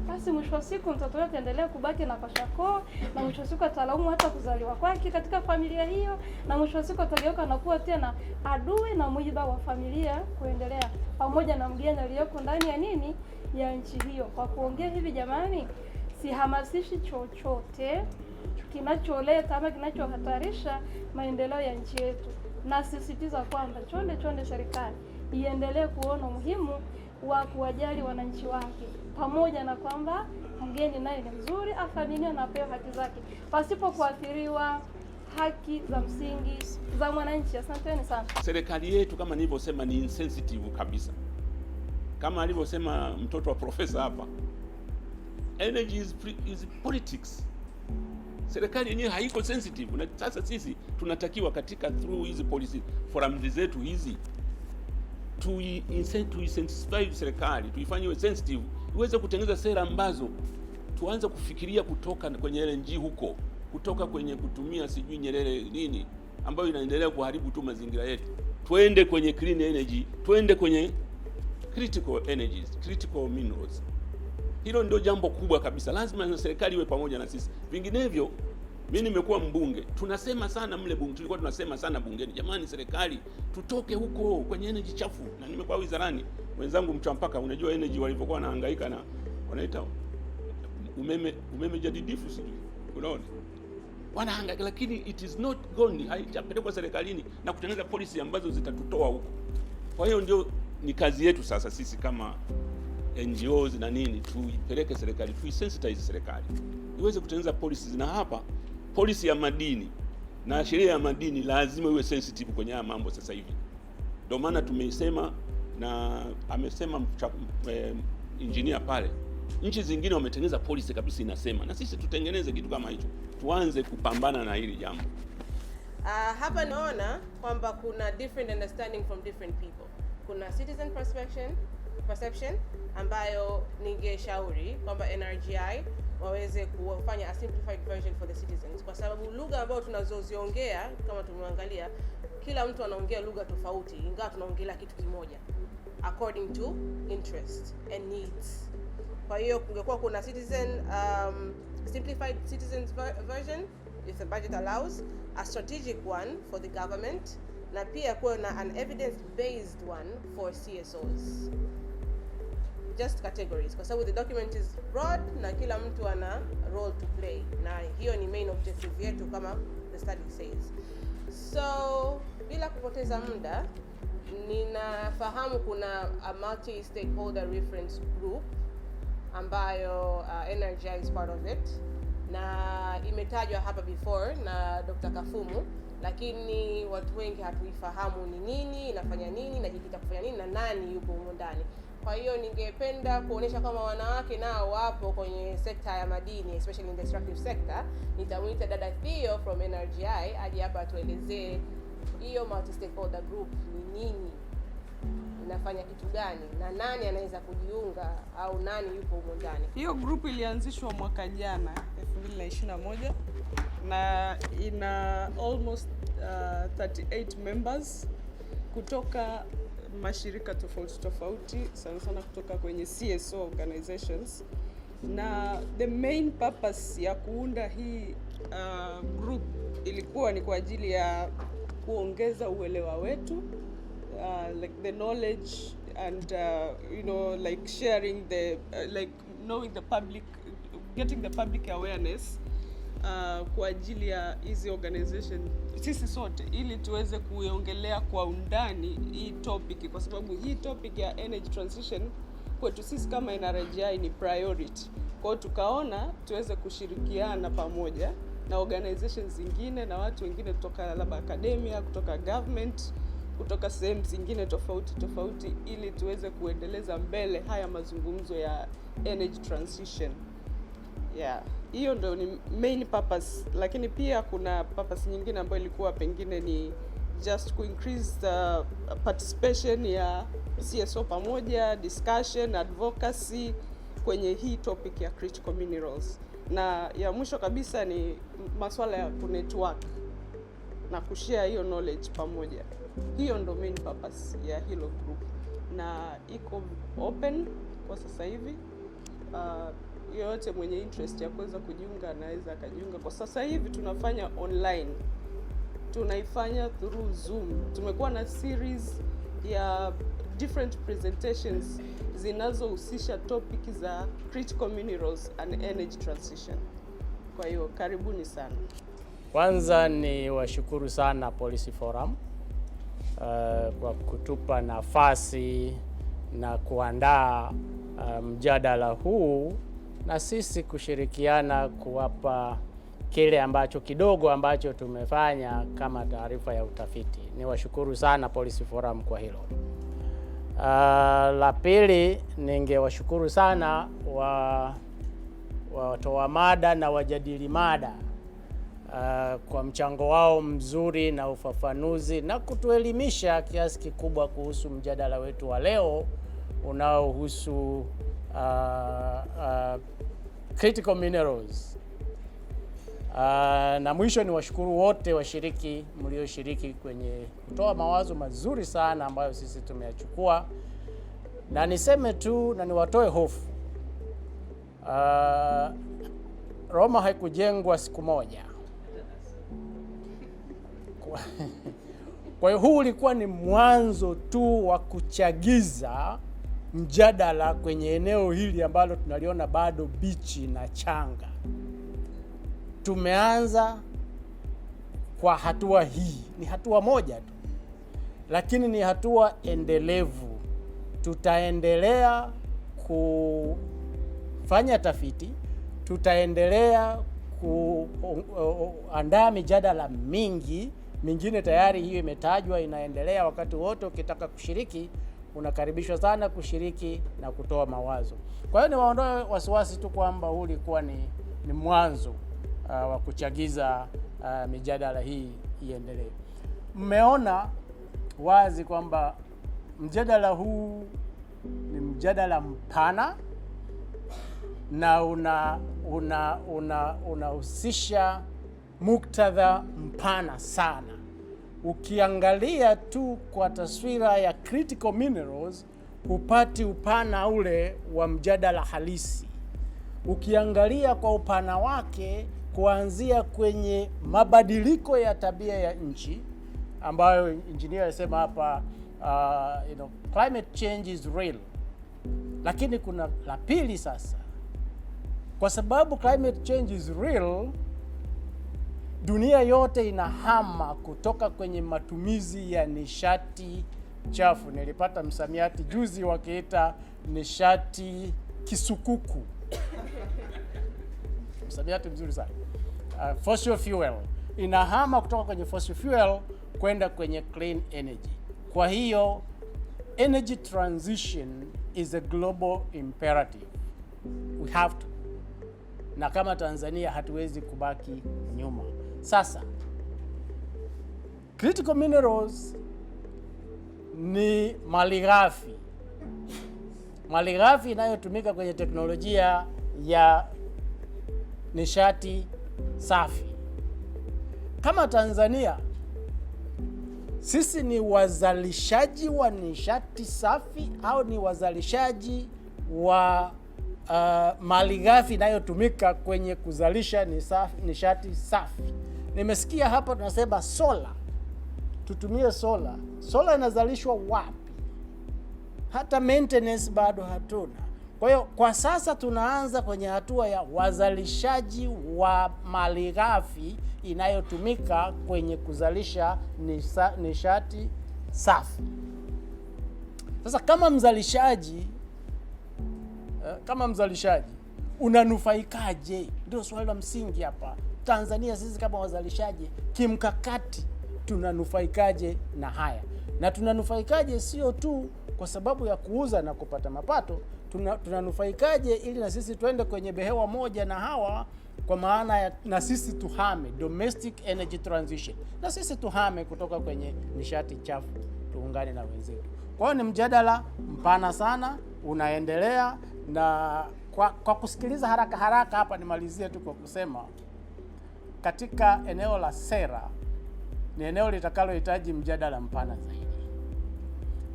basi mwisho wa siku mtoto huyo ataendelea kubaki na pashako, na mwisho wa siku atalaumu hata kuzaliwa kwake katika familia hiyo, na mwisho wa siku atageuka na kuwa tena adui na mwiba wa familia kuendelea, pamoja na mgeni aliyoko ndani ya nini, ya nchi hiyo. Kwa kuongea hivi, jamani, sihamasishi chochote kinacholeta ama kinachohatarisha maendeleo ya nchi yetu. Nasisitiza kwamba chonde serikali iendelee kuona umuhimu wa kuwajali wananchi wake, pamoja na kwamba mgeni naye ni mzuri, athaminiwe na apewe haki zake pasipo kuathiriwa haki za msingi za mwananchi. Asanteni sana. Serikali yetu kama nilivyosema ni insensitive kabisa, kama alivyosema mtoto wa profesa hapa, energy is politics. Serikali yenyewe haiko sensitive, na sasa tunatakiwa katika through hizi policy forums zetu hizi tuisensitize serikali, tuifanye iwe sensitive, iweze kutengeneza sera ambazo tuanze kufikiria kutoka kwenye LNG huko, kutoka kwenye kutumia sijui Nyerere nini ambayo inaendelea kuharibu tu mazingira yetu, twende kwenye clean energy, twende kwenye critical energies, critical minerals. Hilo ndio jambo kubwa kabisa, lazima serikali iwe pamoja na sisi. Vinginevyo, mimi nimekuwa mbunge, tunasema sana mle bunge, tulikuwa tunasema sana bungeni, jamani, serikali tutoke huko kwenye energy chafu. Na nimekuwa wizarani, wenzangu Mchampaka, unajua energy walivyokuwa wanahangaika na wanaita umeme jadidifu, sijui unaona, wanahangaika, lakini it is not gone, haijapelekwa serikalini na kutengeneza policy ambazo zitatutoa huko. Kwa hiyo ndio ni kazi yetu sasa sisi kama NGOs na nini, tuipeleke serikali, tuisensitize serikali iweze kutengeneza policies. Na hapa policy ya madini na sheria ya madini lazima iwe sensitive kwenye haya mambo sasa hivi. Ndio maana tumeisema, na amesema engineer pale, nchi zingine wametengeneza policy kabisa inasema, na sisi tutengeneze kitu kama hicho, tuanze kupambana na hili jambo. Hapa naona kwamba kuna different understanding from different people. Kuna citizen perception ambayo ningeshauri kwamba NRGI waweze kufanya a simplified version for the citizens, kwa sababu lugha ambayo tunazoziongea, kama tumeangalia, kila mtu anaongea lugha tofauti, ingawa tunaongelea kitu kimoja according to interest and needs. Kwa hiyo kungekuwa kuna simplified citizens version if the budget allows, a strategic one for the government, na pia kuwa na an evidence-based one for CSOs. Just categories, kwa sababu the document is broad na kila mtu ana role to play, na hiyo ni main objective yetu kama the study says. So bila kupoteza muda, ninafahamu kuna a multi-stakeholder reference group ambayo NRGI is part of it, na imetajwa hapa before na Dr. Kafumu, lakini watu wengi hatuifahamu ni nini, inafanya nini, najikita kufanya nini, na nani yupo humo ndani. Kwa hiyo ningependa kuonesha kama wanawake nao wapo kwenye sekta ya madini, especially in the extractive sector. Nitamuita dada Theo from NRGI aje hapa atuelezee hiyo multi stakeholder group ni nini, inafanya kitu gani, na nani anaweza kujiunga au nani yupo humo ndani. Hiyo group ilianzishwa mwaka jana 2021 na ina almost 38 members kutoka mashirika tofauti, sana kutoka kwenye CSO organizations, na the main purpose ya kuunda hii group ilikuwa ni kwa ajili ya kuongeza uelewa wetu, like the knowledge and like sharing the like knowing the public, getting the public awareness kwa ajili ya hizi organization sisi sote, ili tuweze kuiongelea kwa undani hii topic, kwa sababu hii topic ya energy transition kwetu sisi kama NRGI ni priority. Kwa hiyo tukaona tuweze kushirikiana pamoja na organizations zingine na watu wengine kutoka labda academia, kutoka government, kutoka sehemu zingine tofauti ili tuweze kuendeleza mbele haya mazungumzo ya energy transition. Yeah, hiyo ndio ni main purpose, lakini pia kuna purpose nyingine ambayo ilikuwa pengine ni just to increase the participation ya CSO pamoja, discussion, advocacy kwenye hii topic ya critical minerals. Na ya mwisho kabisa ni masuala ya network na kushare hiyo knowledge pamoja. Hiyo ndo main purpose ya hilo group, na iko open kwa sasa hivi. Yoyote mwenye interest ya kuweza kujiunga anaweza akajiunga. Kwa sasa hivi tunafanya online, tunaifanya through Zoom. Tumekuwa na series ya different presentations zinazohusisha topic za critical minerals and energy transition. Kwa hiyo karibuni sana. Kwanza ni washukuru sana Policy Forum kwa kutupa nafasi na kuandaa mjadala huu na sisi kushirikiana kuwapa kile ambacho kidogo ambacho tumefanya kama taarifa ya utafiti. Ni washukuru sana Policy Forum kwa hilo. La pili, ningewashukuru sana watoa mada na wajadili mada kwa mchango wao mzuri na ufafanuzi na kutuelimisha kiasi kikubwa kuhusu mjadala wetu wa leo unaohusu critical minerals. Na mwisho ni washukuru wote washiriki mlioshiriki kwenye kutoa mawazo mazuri sana ambayo sisi tumeyachukua, na niseme tu na niwatoe hofu. Roma haikujengwa siku moja. Kwa hiyo huu ulikuwa ni mwanzo tu wa kuchagiza mjadala kwenye eneo hili ambalo tunaliona bado bichi na changa. Tumeanza kwa hatua hii, ni hatua moja tu, lakini ni hatua endelevu. Tutaendelea kufanya tafiti, tutaendelea kuandaa mijadala mingine tayari hiyo imetajwa, inaendelea. Wakati wote ukitaka kushiriki unakaribishwa sana kushiriki na kutoa mawazo. Kwa hiyo niwaondoe wasiwasi tu kwamba huu ulikuwa ni mwanzo wa kuchagiza mijadala hii iendelee. Mmeona wazi kwamba mjadala huu ni mjadala mpana na unahusisha muktadha mpana sana. Ukiangalia tu kwa taswira ya critical minerals hupati upana ule wa mjadala halisi. Ukiangalia kwa upana wake kuanzia kwenye mabadiliko ya tabia ya nchi ambayo engineer alisema hapa, climate change is real. Lakini kuna la pili sasa. Kwa sababu climate change is real, dunia yote inahama kutoka kwenye matumizi ya nishati chafu. Nilipata msamiati juzi wakiita nishati kisukuku. Msamiati mzuri sana. Fossil fuel. Inahama kutoka kwenye fossil fuel kwenda kwenye clean energy. Kwa hiyo energy transition is a global imperative. We have to. Na kama Tanzania hatuwezi kubaki nyuma. Sasa, critical minerals ni malighafi. Malighafi inayotumika kwenye teknolojia ya nishati safi. Kama Tanzania, sisi ni wazalishaji wa nishati safi au ni wazalishaji wa malighafi inayotumika kwenye kuzalisha nishati safi? Nimesikia hapa tunasema sola. Tutumie sola. Sola inazalishwa wapi? Hata maintenance bado hatuna. Kwa hiyo kwa sasa tunaanza kwenye hatua ya wazalishaji wa malighafi inayotumika kwenye kuzalisha nishati safi. Sasa kama mzalishaji unanufaikaje? Ndio swali la msingi hapa. Tanzania sisi kama wazalishaji kimkakati tunanufaikaje na haya? Na tunanufaikaje sio tu kwa sababu ya kuuza na kupata mapato, tunanufaikaje ili na sisi twende kwenye behewa moja na hawa, kwa maana ya na sisi tuhame domestic energy transition, na sisi tuhame kutoka kwenye nishati chafu, tuungane na wenzetu. Kwa hiyo ni mjadala mpana sana unaendelea, na kwa kusikiliza haraka haraka hapa nimalizie tu kwa kusema katika eneo la sera ni eneo litakalohitaji mjadala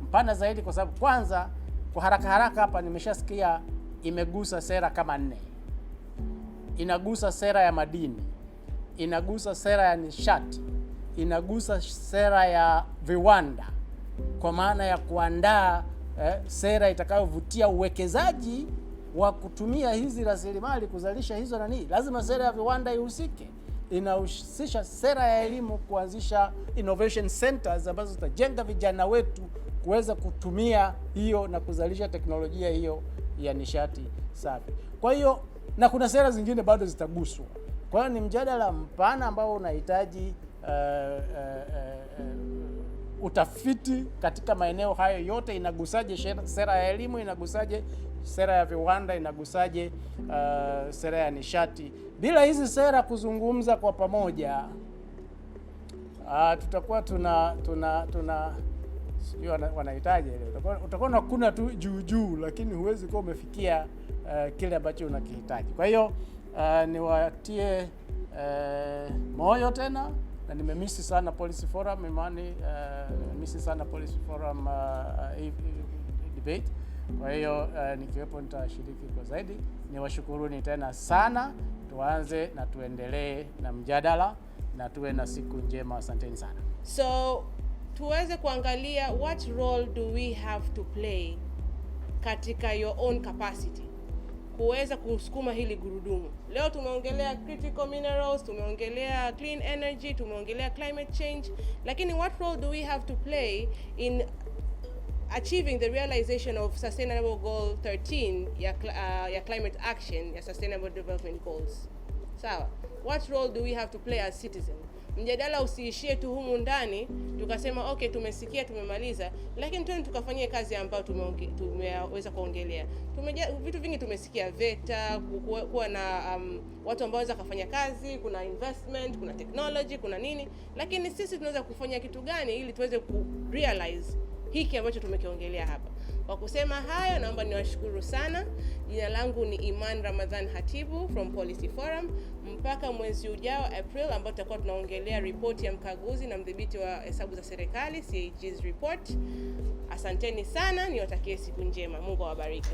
mpana zaidi, kwa sababu kwanza kwa haraka haraka hapa nimeshasikia imegusa sera kama 4. Inagusa sera ya madini, inagusa sera ya nishati, inagusa sera ya viwanda, kwa maana ya kuandaa sera itakayovutia uwekezaji wa kutumia hizi rasilimali kuzalisha hizo nani. Lazima sera ya viwanda ihusike. Inahusisha sera ya elimu, kuanzisha innovation centers ambazo zitajenga vijana wetu kuweza kutumia hiyo na kuzalisha teknolojia hiyo ya nishati safi. Kwa hiyo na kuna sera zingine bado zitaguswa. Kwa hiyo ni mjadala mpana ambao unahitaji utafiti katika maeneo hayo yote. Inagusaje sera ya elimu, inagusaje sera ya viwanda, inagusaje sera ya nishati. Bila hizi sera kuzungumza kwa pamoja, tutakuwa tuna sijui wanahitaji ile, utakuwa unakuna tu juu, lakini huwezi kuwa umefikia kile ambacho unakihitaji. Kwa hiyo niwatie moyo tena, na nimemisi sana Policy Forum Imani, nimemisi sana Policy Forum debate. Kwa hiyo nikiwepo nitashiriki kwa zaidi. Niwashukuruni tena sana, tuanze na tuendelee na mjadala na tuwe na siku njema. Asanteni sana. So tuweze kuangalia what role do we have to play katika your own capacity kuweza kusukuma hili gurudumu. Leo tumeongelea critical minerals, tumeongelea clean energy, tumeongelea climate change, lakini what role do we have to play in achieving the realization of Sustainable Goal 13 ya climate action ya Sustainable Development Goals? Sawa. What role do we have to play as citizens? Mjadala usiishie tu humu ndani tukasema okay, tumesikia tumemaliza, lakini twende tukafanyie kazi ambayo tumeweza kuongelea. Vitu vingi tumesikia, VETA, kuwa na watu ambao waweza kufanya kazi, kuna investment, kuna technology, kuna nini, lakini sisi tunaweza kufanya kitu gani ili tuweze kurealize hiki ambacho tumekiongelea hapa. Kwa kusema hayo, naomba niwashukuru sana. Jina langu ni Iman Ramadhan Hatibu from Policy Forum. Mpaka mwezi ujao April, ambao tutakuwa tunaongelea ripoti ya mkaguzi na mdhibiti wa hesabu za serikali, CAG's report. Asanteni sana, niwatakie siku njema. Mungu awabariki.